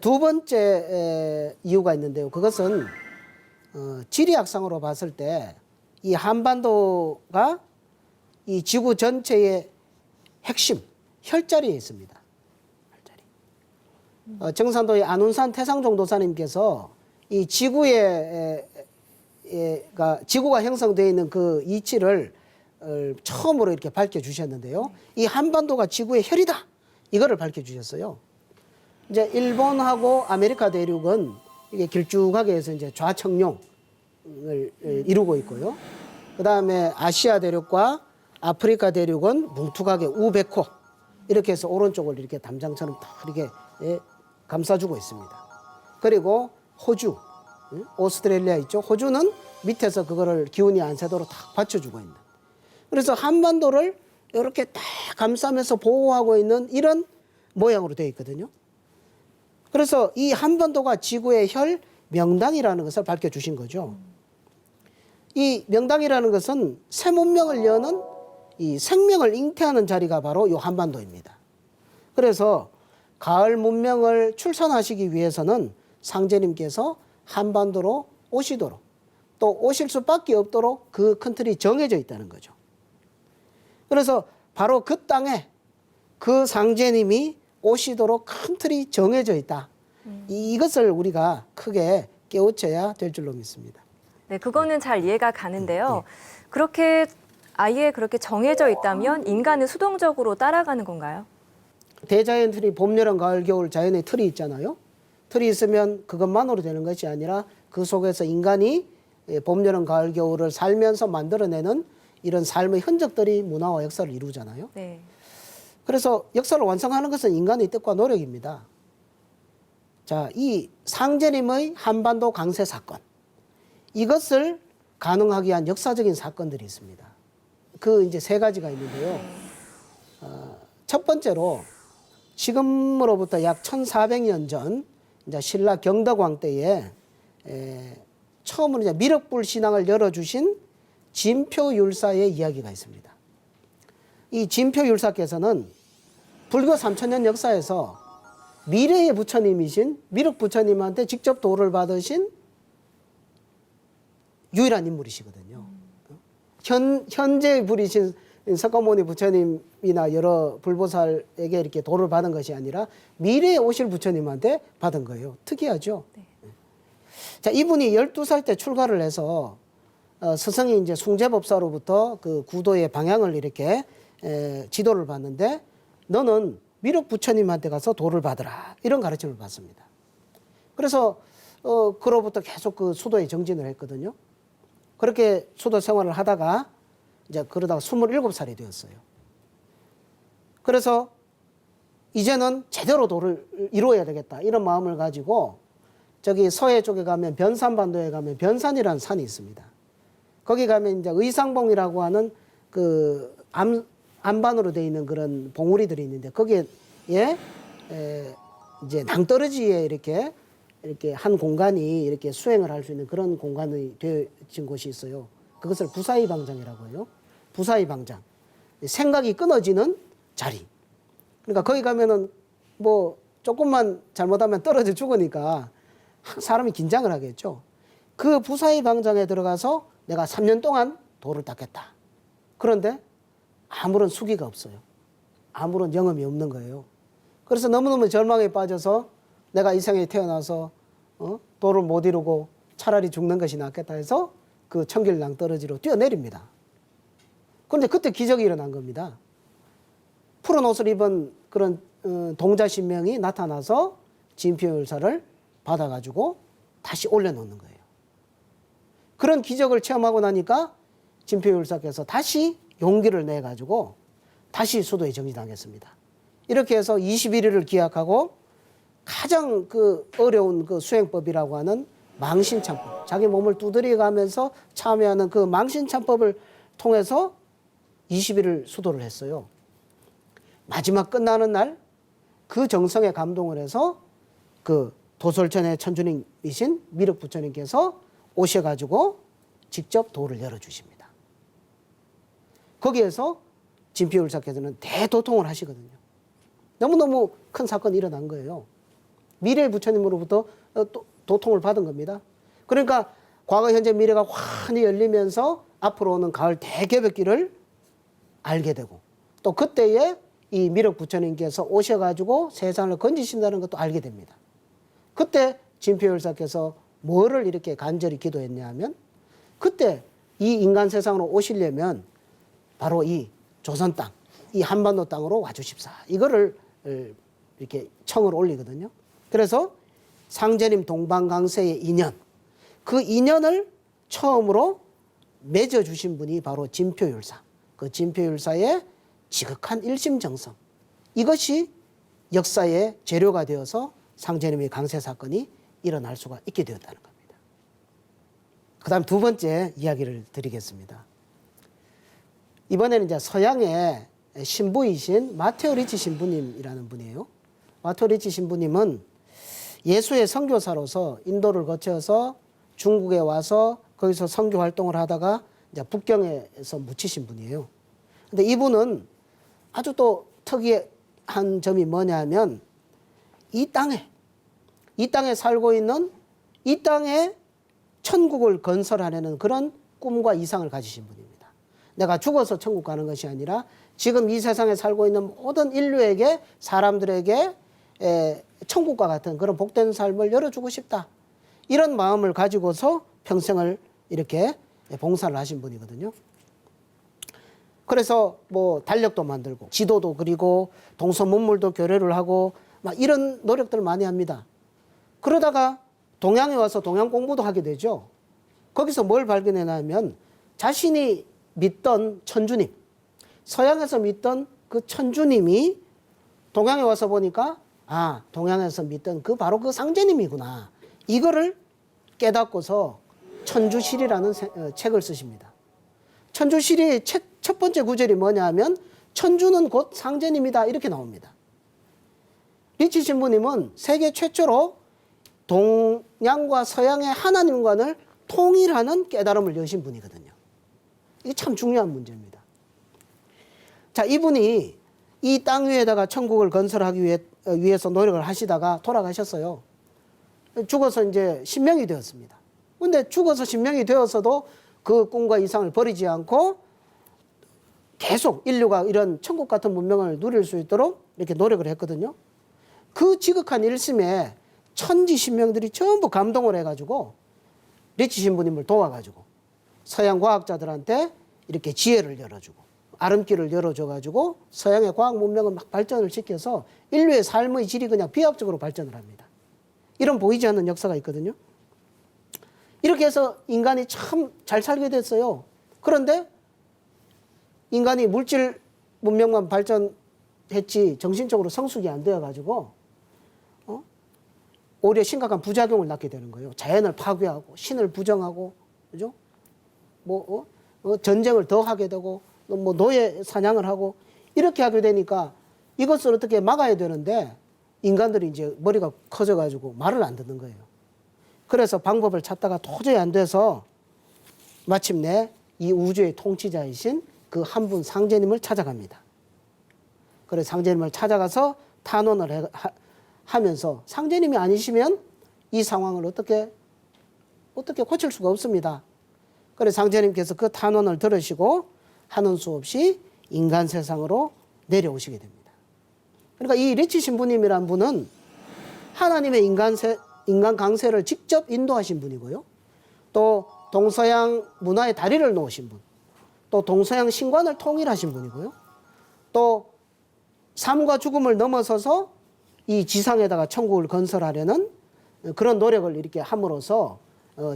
두 번째 이유가 있는데요. 그것은 지리학상으로 봤을 때 이 한반도가 이 지구 전체의 핵심, 혈자리에 있습니다. 혈자리. 정산도의 안운산 태상종 도사님께서 이 지구가 형성되어 있는 그 이치를 처음으로 이렇게 밝혀주셨는데요. 이 한반도가 지구의 혈이다. 이거를 밝혀주셨어요. 이제 일본하고 아메리카 대륙은 이게 길쭉하게 해서 이제 좌청룡을 이루고 있고요. 그 다음에 아시아 대륙과 아프리카 대륙은 뭉툭하게 우베코 이렇게 해서 오른쪽을 이렇게 담장처럼 다 이렇게 감싸주고 있습니다. 그리고 호주, 오스트레일리아 있죠. 호주는 밑에서 그거를 기운이 안 새도록 다 받쳐주고 있는. 그래서 한반도를 이렇게 딱 감싸면서 보호하고 있는 이런 모양으로 되어 있거든요. 그래서 이 한반도가 지구의 혈 명당이라는 것을 밝혀주신 거죠. 이 명당이라는 것은 새 문명을 여는 이 생명을 잉태하는 자리가 바로 이 한반도입니다. 그래서 가을 문명을 출산하시기 위해서는 상제님께서 한반도로 오시도록 또 오실 수밖에 없도록 그 큰 틀이 정해져 있다는 거죠. 그래서 바로 그 땅에 그 상제님이 오시도록 큰 틀이 정해져 있다. 이것을 우리가 크게 깨우쳐야 될 줄로 믿습니다. 네, 그거는 잘 이해가 가는데요. 그렇게 아예 그렇게 정해져 있다면 인간은 수동적으로 따라가는 건가요? 대자연 틀이 봄, 여름, 가을, 겨울 자연의 틀이 있잖아요. 틀이 있으면 그것만으로 되는 것이 아니라 그 속에서 인간이 봄, 여름, 가을, 겨울을 살면서 만들어내는 이런 삶의 흔적들이 문화와 역사를 이루잖아요. 네. 그래서 역사를 완성하는 것은 인간의 뜻과 노력입니다. 자, 이 상제님의 한반도 강세 사건, 이것을 가능하게 한 역사적인 사건들이 있습니다. 그 이제 세 가지가 있는데요. 첫 번째로 지금으로부터 약 1400년 전 이제 신라 경덕왕 때에 처음으로 이제 미륵불 신앙을 열어주신 진표율사의 이야기가 있습니다. 이 진표율사께서는 불교 3000년 역사에서 미래의 부처님이신 미륵 부처님한테 직접 도를 받으신 유일한 인물이시거든요. 현재 부리신 석가모니 부처님이나 여러 불보살에게 이렇게 도를 받은 것이 아니라 미래에 오실 부처님한테 받은 거예요. 특이하죠? 네. 자, 이분이 12살 때 출가를 해서 스승이 이제 숭제법사로부터 그 구도의 방향을 이렇게 지도를 받는데 너는 미륵 부처님한테 가서 도를 받으라. 이런 가르침을 받습니다. 그래서 그로부터 계속 그 수도에 정진을 했거든요. 그렇게 수도 생활을 하다가 이제 그러다가 27살이 되었어요. 그래서 이제는 제대로 도를 이루어야 되겠다. 이런 마음을 가지고 저기 서해 쪽에 가면 변산반도에 가면 변산이라는 산이 있습니다. 거기 가면 이제 의상봉이라고 하는 그 안반으로 되어 있는 그런 봉우리들이 있는데 거기에 이제 낭떠러지에 이렇게 한 공간이 이렇게 수행을 할 수 있는 그런 공간이 되어진 곳이 있어요. 그것을 부사이 방장이라고 해요. 부사이 방장. 생각이 끊어지는 자리. 그러니까 거기 가면은 뭐 조금만 잘못하면 떨어져 죽으니까 사람이 긴장을 하겠죠. 그 부사이 방장에 들어가서 내가 3년 동안 도를 닦겠다. 그런데 아무런 수기가 없어요. 아무런 영험이 없는 거예요. 그래서 너무너무 절망에 빠져서 내가 이 생에 태어나서 도를 못 이루고 차라리 죽는 것이 낫겠다 해서 그 청길낭 떨어지로 뛰어내립니다. 그런데 그때 기적이 일어난 겁니다. 푸른 옷을 입은 그런 동자신명이 나타나서 진표율사를 받아가지고 다시 올려놓는 거예요. 그런 기적을 체험하고 나니까 진표율사께서 다시 용기를 내가지고 다시 수도에 정진하겠습니다. 이렇게 해서 21일을 기약하고 가장 그 어려운 그 수행법이라고 하는 망신참법, 자기 몸을 두드려가면서 참여하는 그 망신참법을 통해서 20일을 수도를 했어요. 마지막 끝나는 날 그 정성에 감동을 해서 그 도솔천의 천주님이신 미륵 부처님께서 오셔가지고 직접 도를 열어주십니다. 거기에서 진표율사께서는 대도통을 하시거든요. 너무너무 큰 사건이 일어난 거예요. 미래의 부처님으로부터 도통을 받은 겁니다. 그러니까 과거, 현재, 미래가 환히 열리면서 앞으로 오는 가을 대개벽길을 알게 되고 또 그때에 이 미륵 부처님께서 오셔가지고 세상을 건지신다는 것도 알게 됩니다. 그때 진표율사께서 뭐를 이렇게 간절히 기도했냐 하면 그때 이 인간 세상으로 오시려면 바로 이 조선 땅, 이 한반도 땅으로 와주십사. 이거를 이렇게 청을 올리거든요. 그래서 상제님 동방강세의 인연, 그 인연을 처음으로 맺어주신 분이 바로 진표율사. 그 진표율사의 지극한 일심정성. 이것이 역사의 재료가 되어서 상제님의 강세 사건이 일어날 수가 있게 되었다는 겁니다. 그 다음 두 번째 이야기를 드리겠습니다. 이번에는 이제 서양의 신부이신 마테오 리치 신부님이라는 분이에요. 마테오 리치 신부님은 예수의 선교사로서 인도를 거쳐서 중국에 와서 거기서 선교 활동을 하다가 이제 북경에서 묻히신 분이에요. 근데 이분은 아주 또 특이한 점이 뭐냐면 이 땅에 살고 있는 이 땅에 천국을 건설하려는 그런 꿈과 이상을 가지신 분입니다. 내가 죽어서 천국 가는 것이 아니라 지금 이 세상에 살고 있는 모든 인류에게 사람들에게 천국과 같은 그런 복된 삶을 열어주고 싶다. 이런 마음을 가지고서 평생을 이렇게 봉사를 하신 분이거든요. 그래서 뭐 달력도 만들고 지도도 그리고 동서문물도 교류를 하고 막 이런 노력들을 많이 합니다. 그러다가 동양에 와서 동양 공부도 하게 되죠. 거기서 뭘 발견해냐면 자신이 믿던 천주님, 서양에서 믿던 그 천주님이 동양에 와서 보니까 아, 동양에서 믿던 그 바로 그 상제님이구나. 이거를 깨닫고서 천주실이라는 책을 쓰십니다. 천주실의 첫 번째 구절이 뭐냐 하면 천주는 곧 상제님이다 이렇게 나옵니다. 리치 신부님은 세계 최초로 동양과 서양의 하나님관을 통일하는 깨달음을 여신 분이거든요. 이게 참 중요한 문제입니다. 자, 이분이 이 땅 위에다가 천국을 건설하기 위해 위해서 노력을 하시다가 돌아가셨어요. 죽어서 이제 신명이 되었습니다. 근데 죽어서 신명이 되었어도 그 꿈과 이상을 버리지 않고 계속 인류가 이런 천국 같은 문명을 누릴 수 있도록 이렇게 노력을 했거든요. 그 지극한 일심에 천지 신명들이 전부 감동을 해가지고 리치 신부님을 도와가지고 서양 과학자들한테 이렇게 지혜를 열어주고 아름길을 열어줘가지고 서양의 과학 문명을 막 발전을 시켜서 인류의 삶의 질이 그냥 비합적으로 발전을 합니다. 이런 보이지 않는 역사가 있거든요. 이렇게 해서 인간이 참 잘 살게 됐어요. 그런데 인간이 물질 문명만 발전했지 정신적으로 성숙이 안 되어가지고 오히려 심각한 부작용을 낳게 되는 거예요. 자연을 파괴하고 신을 부정하고 그죠? 전쟁을 더 하게 되고 뭐 노예 사냥을 하고 이렇게 하게 되니까 이것을 어떻게 막아야 되는데 인간들이 이제 머리가 커져가지고 말을 안 듣는 거예요. 그래서 방법을 찾다가 도저히 안 돼서 마침내 이 우주의 통치자이신 그 한 분 상제님을 찾아갑니다. 그래서 상제님을 찾아가서 탄원을 하면서 상제님이 아니시면 이 상황을 어떻게 고칠 수가 없습니다. 그래서 상제님께서 그 탄원을 들으시고 하는 수 없이 인간 세상으로 내려오시게 됩니다. 그러니까 이 리치 신부님이란 분은 하나님의 인간 강세를 직접 인도하신 분이고요. 또 동서양 문화의 다리를 놓으신 분, 또 동서양 신관을 통일하신 분이고요. 또 삶과 죽음을 넘어서서 이 지상에다가 천국을 건설하려는 그런 노력을 이렇게 함으로써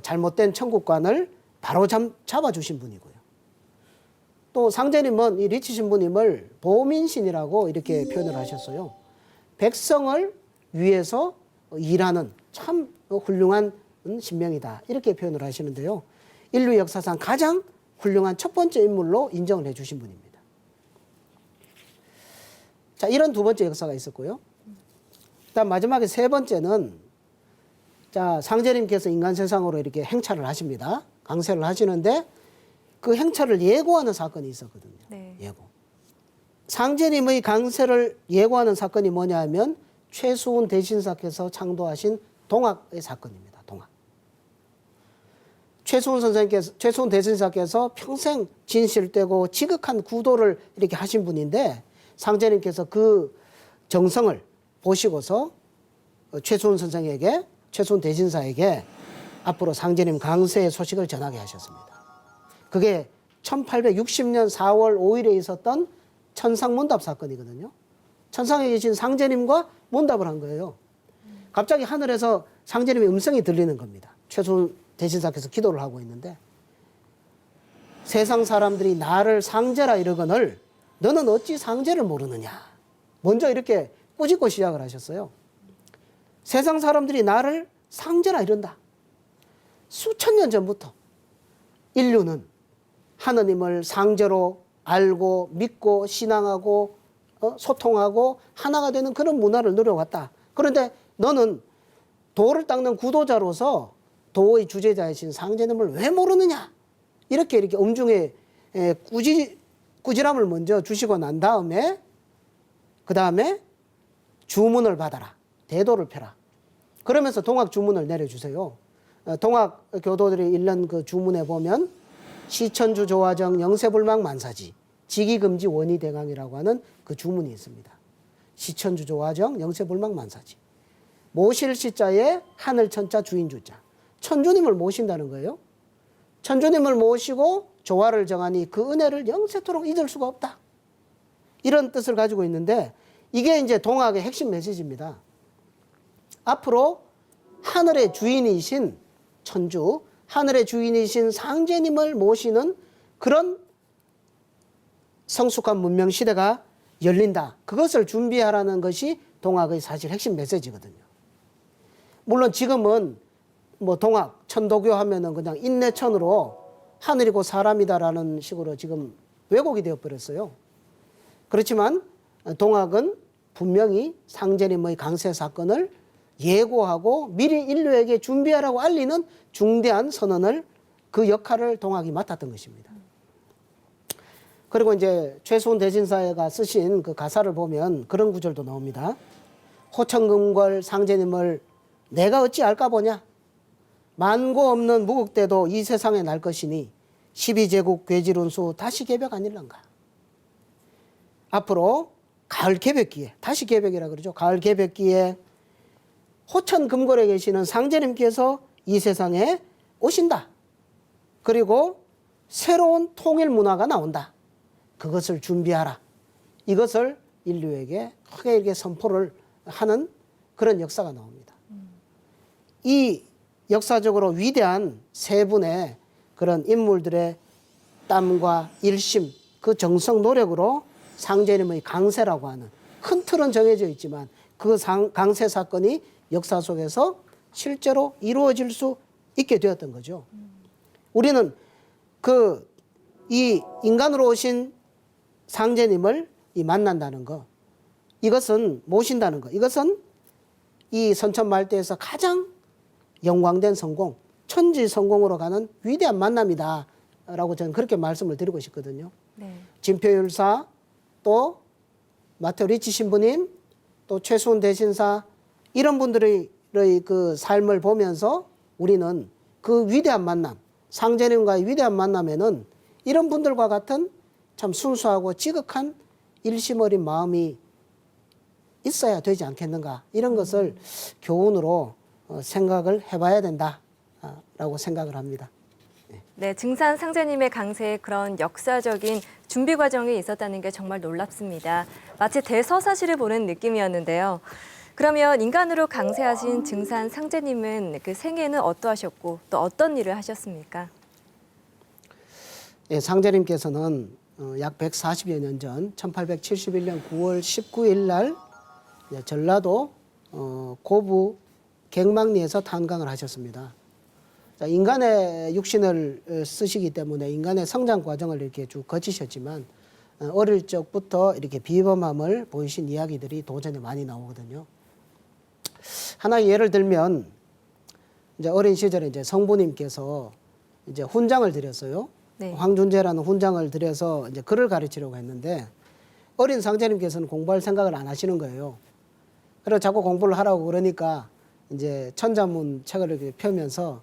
잘못된 천국관을 바로 잡아주신 분이고요. 또 상제님은 이 리치 신부님을 보민신이라고 이렇게 표현을 하셨어요. 백성을 위해서 일하는 참 훌륭한 신명이다. 이렇게 표현을 하시는데요. 인류 역사상 가장 훌륭한 첫 번째 인물로 인정을 해주신 분입니다. 자, 이런 두 번째 역사가 있었고요. 그다음 마지막에 세 번째는 자, 상제님께서 인간 세상으로 이렇게 행차를 하십니다. 강세를 하시는데 그 행차를 예고하는 사건이 있었거든요. 네. 예고. 상제님의 강세를 예고하는 사건이 뭐냐 하면 최수훈 대신사께서 창도하신 동학의 사건입니다. 동학. 최수훈 대신사께서 평생 진실되고 지극한 구도를 이렇게 하신 분인데 상제님께서 그 정성을 보시고서 최수훈 대신사에게 앞으로 상제님 강세의 소식을 전하게 하셨습니다. 그게 1860년 4월 5일에 있었던 천상문답 사건이거든요. 천상에 계신 상제님과 문답을 한 거예요. 갑자기 하늘에서 상제님의 음성이 들리는 겁니다. 최수훈 대신사께서 기도를 하고 있는데 세상 사람들이 나를 상제라 이러거늘 너는 어찌 상제를 모르느냐. 먼저 이렇게 꾸짖고 시작을 하셨어요. 세상 사람들이 나를 상제라 이런다. 수천 년 전부터 인류는 하느님을 상제로 알고 믿고 신앙하고 소통하고 하나가 되는 그런 문화를 누려왔다. 그런데 너는 도를 닦는 구도자로서 도의 주제자이신 상제님을 왜 모르느냐. 이렇게 엄중히 꾸지람을 먼저 주시고 난 다음에 그 다음에 주문을 받아라. 대도를 펴라. 그러면서 동학 주문을 내려주세요. 동학 교도들이 읽는 그 주문에 보면 시천주 조화정 영세불망 만사지 직이금지 원이대강이라고 하는 그 주문이 있습니다. 시천주 조화정 영세불망 만사지. 모실 시자에 하늘천자 주인주자. 천주님을 모신다는 거예요. 천주님을 모시고 조화를 정하니 그 은혜를 영세토록 잊을 수가 없다. 이런 뜻을 가지고 있는데 이게 이제 동학의 핵심 메시지입니다. 앞으로 하늘의 주인이신 천주, 하늘의 주인이신 상제님을 모시는 그런 성숙한 문명 시대가 열린다. 그것을 준비하라는 것이 동학의 사실 핵심 메시지거든요. 물론 지금은 뭐 동학, 천도교 하면은 그냥 인내천으로 하늘이고 사람이다라는 식으로 지금 왜곡이 되어버렸어요. 그렇지만 동학은 분명히 상제님의 강세 사건을 예고하고 미리 인류에게 준비하라고 알리는 중대한 선언을 그 역할을 동학이 맡았던 것입니다. 그리고 이제 최수훈 대신사가 쓰신 그 가사를 보면 그런 구절도 나옵니다. 호천금궐 상제님을 내가 어찌 알까 보냐. 만고 없는 무국대도 이 세상에 날 것이니 12제국 괴질운수 다시 개벽 아닐런가. 앞으로 가을 개벽기에, 다시 개벽이라 그러죠. 가을 개벽기에 호천금궐에 계시는 상제님께서 이 세상에 오신다. 그리고 새로운 통일 문화가 나온다. 그것을 준비하라. 이것을 인류에게 크게 이렇게 선포를 하는 그런 역사가 나옵니다. 이 역사적으로 위대한 세 분의 그런 인물들의 땀과 일심, 그 정성 노력으로 상제님의 강세라고 하는 큰 틀은 정해져 있지만 그 강세 사건이 역사 속에서 실제로 이루어질 수 있게 되었던 거죠. 우리는 이 인간으로 오신 상제님을 만난다는 거, 이것은 모신다는 거, 이것은 이 선천말대에서 가장 영광된 성공, 천지 성공으로 가는 위대한 만남이다 라고 저는 그렇게 말씀을 드리고 싶거든요. 네. 진표율사, 또 마테오 리치 신부님, 또 최수훈 대신사, 이런 분들의 그 삶을 보면서 우리는 그 위대한 만남, 상제님과의 위대한 만남에는 이런 분들과 같은 참 순수하고 지극한 일심 어린 마음이 있어야 되지 않겠는가, 이런 것을 교훈으로 생각을 해봐야 된다라고 생각을 합니다. 네, 증산 상제님의 강세에 그런 역사적인 준비 과정이 있었다는 게 정말 놀랍습니다. 마치 대서사시를 보는 느낌이었는데요. 그러면 인간으로 강세하신 증산 상제님은 그 생애는 어떠하셨고 또 어떤 일을 하셨습니까? 예, 상제님께서는 약 140여 년 전 1871년 9월 19일 날 전라도 고부 갱망리에서 탄광을 하셨습니다. 자, 인간의 육신을 쓰시기 때문에 인간의 성장 과정을 이렇게 쭉 거치셨지만 어릴 적부터 이렇게 비범함을 보이신 이야기들이 도전에 많이 나오거든요. 하나의 예를 들면 이제 어린 시절에 이제 성부님께서 이제 훈장을 드렸어요. 네. 황준재라는 훈장을 드려서 이제 글을 가르치려고 했는데 어린 상제님께서는 공부할 생각을 안 하시는 거예요. 그래서 자꾸 공부를 하라고 그러니까 이제 천자문 책을 이렇게 펴면서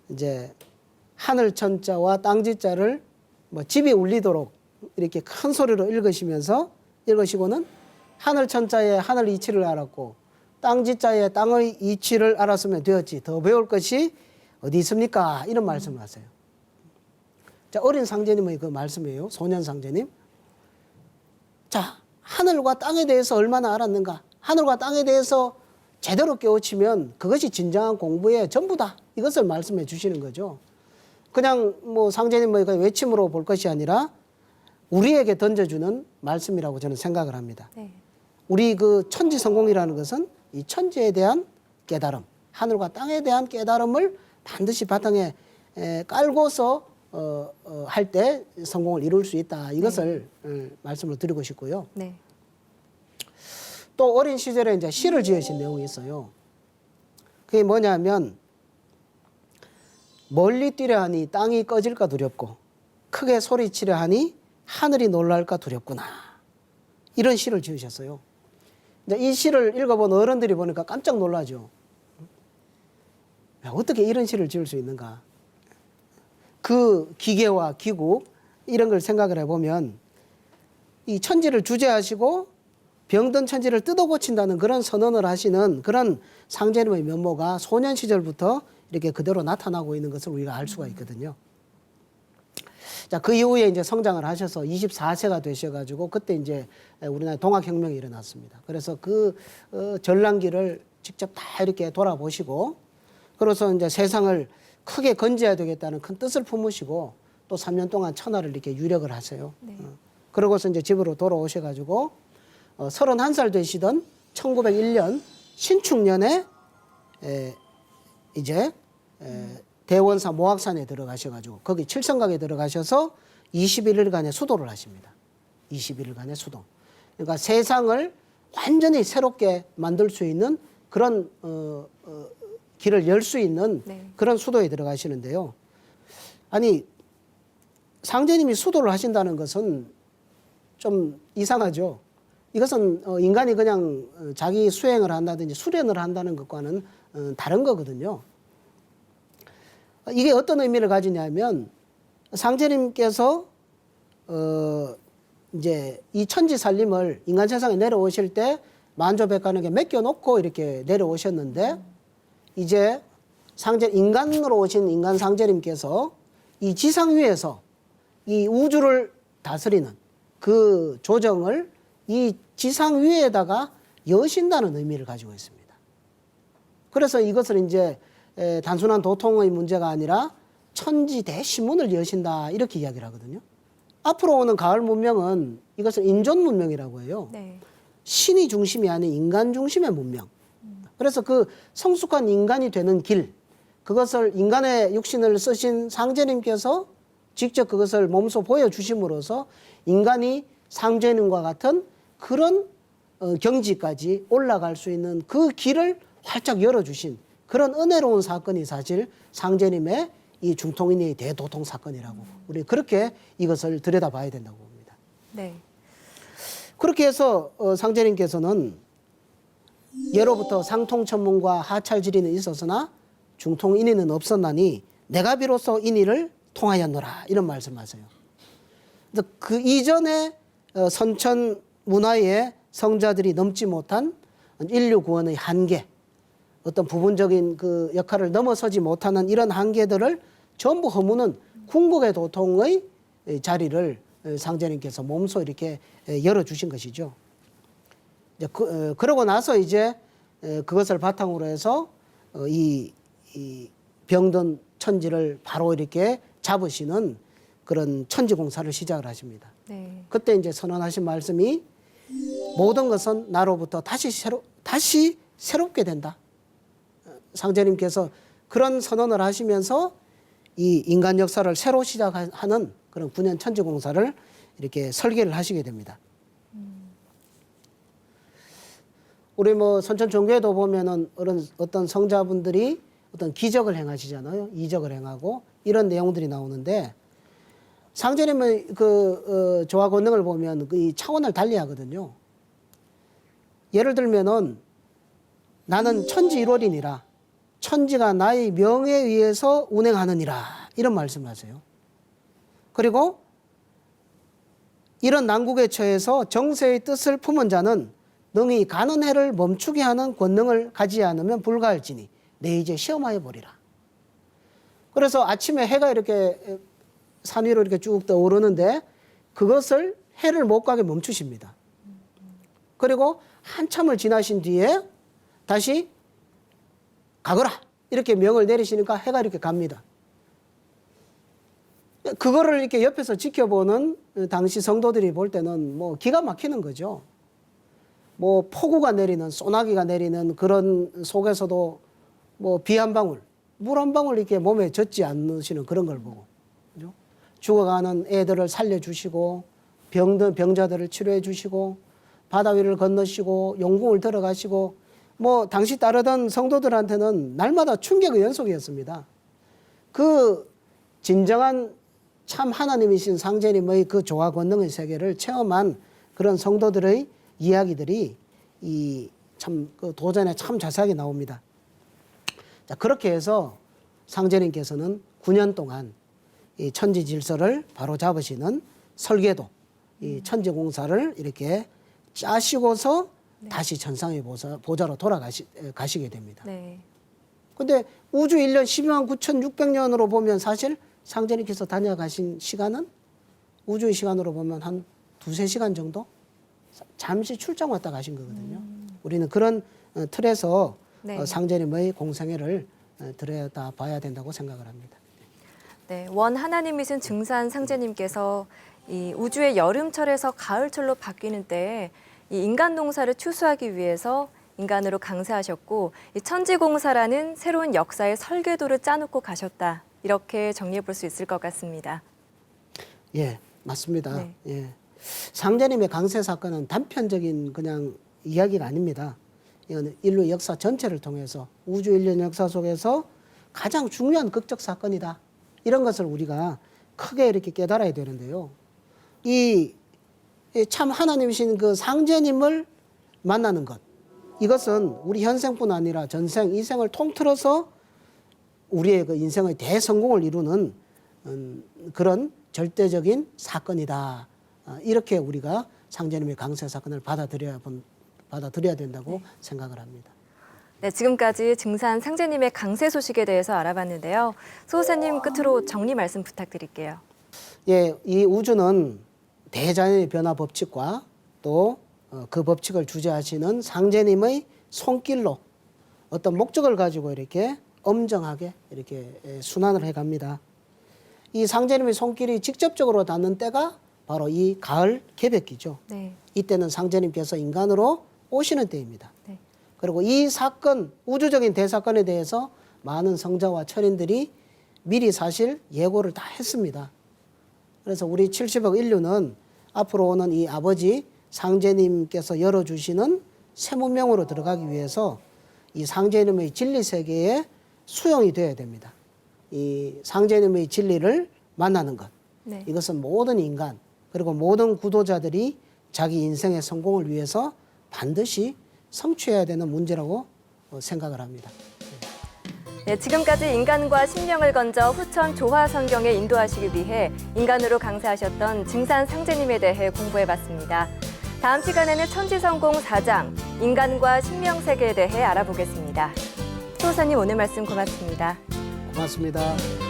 이제 하늘 천자와 땅 지자를 뭐 집이 울리도록 이렇게 큰 소리로 읽으시고는 하늘 천자의 하늘 이치를 알았고 땅 지자의 땅의 이치를 알았으면 되었지 더 배울 것이 어디 있습니까? 이런 말씀을 하세요. 자, 어린 상제님의 그 말씀이에요. 소년 상제님. 자, 하늘과 땅에 대해서 얼마나 알았는가? 하늘과 땅에 대해서 제대로 깨우치면 그것이 진정한 공부의 전부다. 이것을 말씀해 주시는 거죠. 그냥 뭐 상제님의 외침으로 볼 것이 아니라 우리에게 던져주는 말씀이라고 저는 생각을 합니다. 네. 우리 그 천지 성공이라는 것은 이 천지에 대한 깨달음, 하늘과 땅에 대한 깨달음을 반드시 바탕에 깔고서 할 때 성공을 이룰 수 있다. 이것을 말씀을 드리고 싶고요. 네. 또 어린 시절에 이제 시를 지으신 내용이 있어요. 그게 뭐냐면 멀리 뛰려 하니 땅이 꺼질까 두렵고 크게 소리치려 하니 하늘이 놀랄까 두렵구나. 이런 시를 지으셨어요. 이제 이 시를 읽어본 어른들이 보니까 깜짝 놀라죠. 어떻게 이런 시를 지을 수 있는가. 그 기계와 기구 이런 걸 생각을 해보면 이 천지를 주재하시고 병든 천지를 뜯어 고친다는 그런 선언을 하시는 그런 상제님의 면모가 소년 시절부터 이렇게 그대로 나타나고 있는 것을 우리가 알 수가 있거든요. 자, 그 이후에 이제 성장을 하셔서 24세가 되셔가지고 그때 이제 우리나라 동학혁명이 일어났습니다. 그래서 그 전랑기를 직접 다 이렇게 돌아보시고 그래서 이제 세상을 크게 건져야 되겠다는 큰 뜻을 품으시고 또 3년 동안 천하를 이렇게 유력을 하세요. 네. 그러고서 이제 집으로 돌아오셔가지고 31살 되시던 1901년 신축년에 이제 대원사 모악산에 들어가셔가지고 거기 칠성각에 들어가셔서 21일간의 수도를 하십니다. 21일간의 수도. 그러니까 세상을 완전히 새롭게 만들 수 있는 그런 길을 열 수 있는 네. 그런 수도에 들어가시는데요. 아니 상제님이 수도를 하신다는 것은 좀 이상하죠. 이것은 인간이 그냥 자기 수행을 한다든지 수련을 한다는 것과는 다른 거거든요. 이게 어떤 의미를 가지냐면 상제님께서 이제 이 천지 살림을 인간 세상에 내려오실 때 만조백관에게 맡겨놓고 이렇게 내려오셨는데 이제 인간으로 오신 인간 상제님께서 이 지상 위에서 이 우주를 다스리는 그 조정을 이 지상 위에다가 여신다는 의미를 가지고 있습니다. 그래서 이것을 이제 단순한 도통의 문제가 아니라 천지 대시문을 여신다 이렇게 이야기를 하거든요. 앞으로 오는 가을 문명은 이것을 인존 문명이라고 해요. 네. 신이 중심이 아닌 인간 중심의 문명. 그래서 그 성숙한 인간이 되는 길, 그것을 인간의 육신을 쓰신 상제님께서 직접 그것을 몸소 보여주심으로써 인간이 상제님과 같은 그런 경지까지 올라갈 수 있는 그 길을 활짝 열어주신 그런 은혜로운 사건이 사실 상제님의 이 중통인의 대도통 사건이라고 우리 그렇게 이것을 들여다봐야 된다고 봅니다. 네. 그렇게 해서 상제님께서는 예로부터 상통천문과 하찰지리는 있었으나 중통인의는 없었나니 내가 비로소 인의를 통하였노라 이런 말씀하세요. 그 이전에 선천 문화의 성자들이 넘지 못한 인류 구원의 한계, 어떤 부분적인 그 역할을 넘어서지 못하는 이런 한계들을 전부 허무는 궁극의 도통의 자리를 상제님께서 몸소 이렇게 열어주신 것이죠. 이제 그러고 나서 이제 그것을 바탕으로 해서 이 병든 천지를 바로 이렇게 잡으시는 그런 천지공사를 시작을 하십니다. 네. 그때 이제 선언하신 말씀이 모든 것은 나로부터 다시 새롭게 된다. 상제님께서 그런 선언을 하시면서 이 인간 역사를 새로 시작하는 그런 9년 천지공사를 이렇게 설계를 하시게 됩니다. 우리 뭐 선천 종교에도 보면은 어떤 성자분들이 어떤 기적을 행하시잖아요. 이적을 행하고 이런 내용들이 나오는데 상제님의 그 조화 권능을 보면 이 차원을 달리하거든요. 예를 들면은 나는 천지 일월이니라 천지가 나의 명에 의해서 운행하느니라 이런 말씀하세요. 그리고 이런 난국에 처해서 정세의 뜻을 품은 자는 능히 가는 해를 멈추게 하는 권능을 가지지 않으면 불가할지니 내 이제 시험하여 보리라. 그래서 아침에 해가 이렇게 산 위로 이렇게 쭉 떠오르는데 그것을 해를 못 가게 멈추십니다. 그리고 한참을 지나신 뒤에 다시 가거라 이렇게 명을 내리시니까 해가 이렇게 갑니다. 그거를 이렇게 옆에서 지켜보는 당시 성도들이 볼 때는 뭐 기가 막히는 거죠. 뭐 폭우가 내리는 소나기가 내리는 그런 속에서도 뭐 비 한 방울, 물 한 방울 이렇게 몸에 젖지 않으시는 그런 걸 보고, 그죠? 죽어가는 애들을 살려주시고 병든 병자들을 치료해 주시고 바다 위를 건너시고 용궁을 들어가시고 뭐 당시 따르던 성도들한테는 날마다 충격의 연속이었습니다. 그 진정한 참 하나님이신 상제님의 그 조화 권능의 세계를 체험한 그런 성도들의 이야기들이 이 참 그 도전에 참 자세하게 나옵니다. 자, 그렇게 해서 상제님께서는 9년 동안 이 천지 질서를 바로 잡으시는 설계도, 이 천지 공사를 이렇게 짜시고서 다시 천상의 보좌로 돌아가시게 됩니다. 네. 근데 우주 1년 12만 9,600년으로 보면 사실 상제님께서 다녀가신 시간은 우주의 시간으로 보면 한 2-3시간 정도? 잠시 출장 왔다 가신 거거든요. 우리는 그런 틀에서 네. 상제님의 공생애를 들여다 봐야 된다고 생각을 합니다. 네, 원 하나님이신 증산 상제님께서 이 우주의 여름철에서 가을철로 바뀌는 때에 이 인간 농사를 추수하기 위해서 인간으로 강세하셨고 이 천지공사라는 새로운 역사의 설계도를 짜놓고 가셨다. 이렇게 정리해 볼 수 있을 것 같습니다. 예, 맞습니다. 네. 예. 상제님의 강세 사건은 단편적인 그냥 이야기가 아닙니다. 이건 인류 역사 전체를 통해서 우주 인류 역사 속에서 가장 중요한 극적 사건이다. 이런 것을 우리가 크게 이렇게 깨달아야 되는데요. 이 참 하나님이신 그 상제님을 만나는 것. 이것은 우리 현생뿐 아니라 전생, 이생을 통틀어서 우리의 그 인생의 대성공을 이루는 그런 절대적인 사건이다. 이렇게 우리가 상제님의 강세 사건을 받아들여야 된다고 생각을 합니다. 네, 지금까지 증산 상제님의 강세 소식에 대해서 알아봤는데요. 수호사님 끝으로 정리 말씀 부탁드릴게요. 예, 이 우주는 대자연의 변화 법칙과 또 그 법칙을 주재하시는 상제님의 손길로 어떤 목적을 가지고 이렇게 엄정하게 이렇게 순환을 해갑니다. 이 상제님의 손길이 직접적으로 닿는 때가 바로 이 가을 개벽기죠. 네. 이때는 상제님께서 인간으로 오시는 때입니다. 네. 그리고 이 사건, 우주적인 대사건에 대해서 많은 성자와 철인들이 미리 사실 예고를 다 했습니다. 그래서 우리 70억 인류는 앞으로 오는 이 아버지 상제님께서 열어주시는 새 문명으로 들어가기 위해서 이 상제님의 진리 세계에 수용이 되어야 됩니다. 이 상제님의 진리를 만나는 것. 네. 이것은 모든 인간 그리고 모든 구도자들이 자기 인생의 성공을 위해서 반드시 성취해야 되는 문제라고 생각을 합니다. 네, 지금까지 인간과 신명을 건져 후천 조화 성경에 인도하시기 위해 인간으로 강사하셨던 증산 상제님에 대해 공부해봤습니다. 다음 시간에는 천지성공 4장 인간과 신명 세계에 대해 알아보겠습니다. 수호사님 오늘 말씀 고맙습니다. 고맙습니다.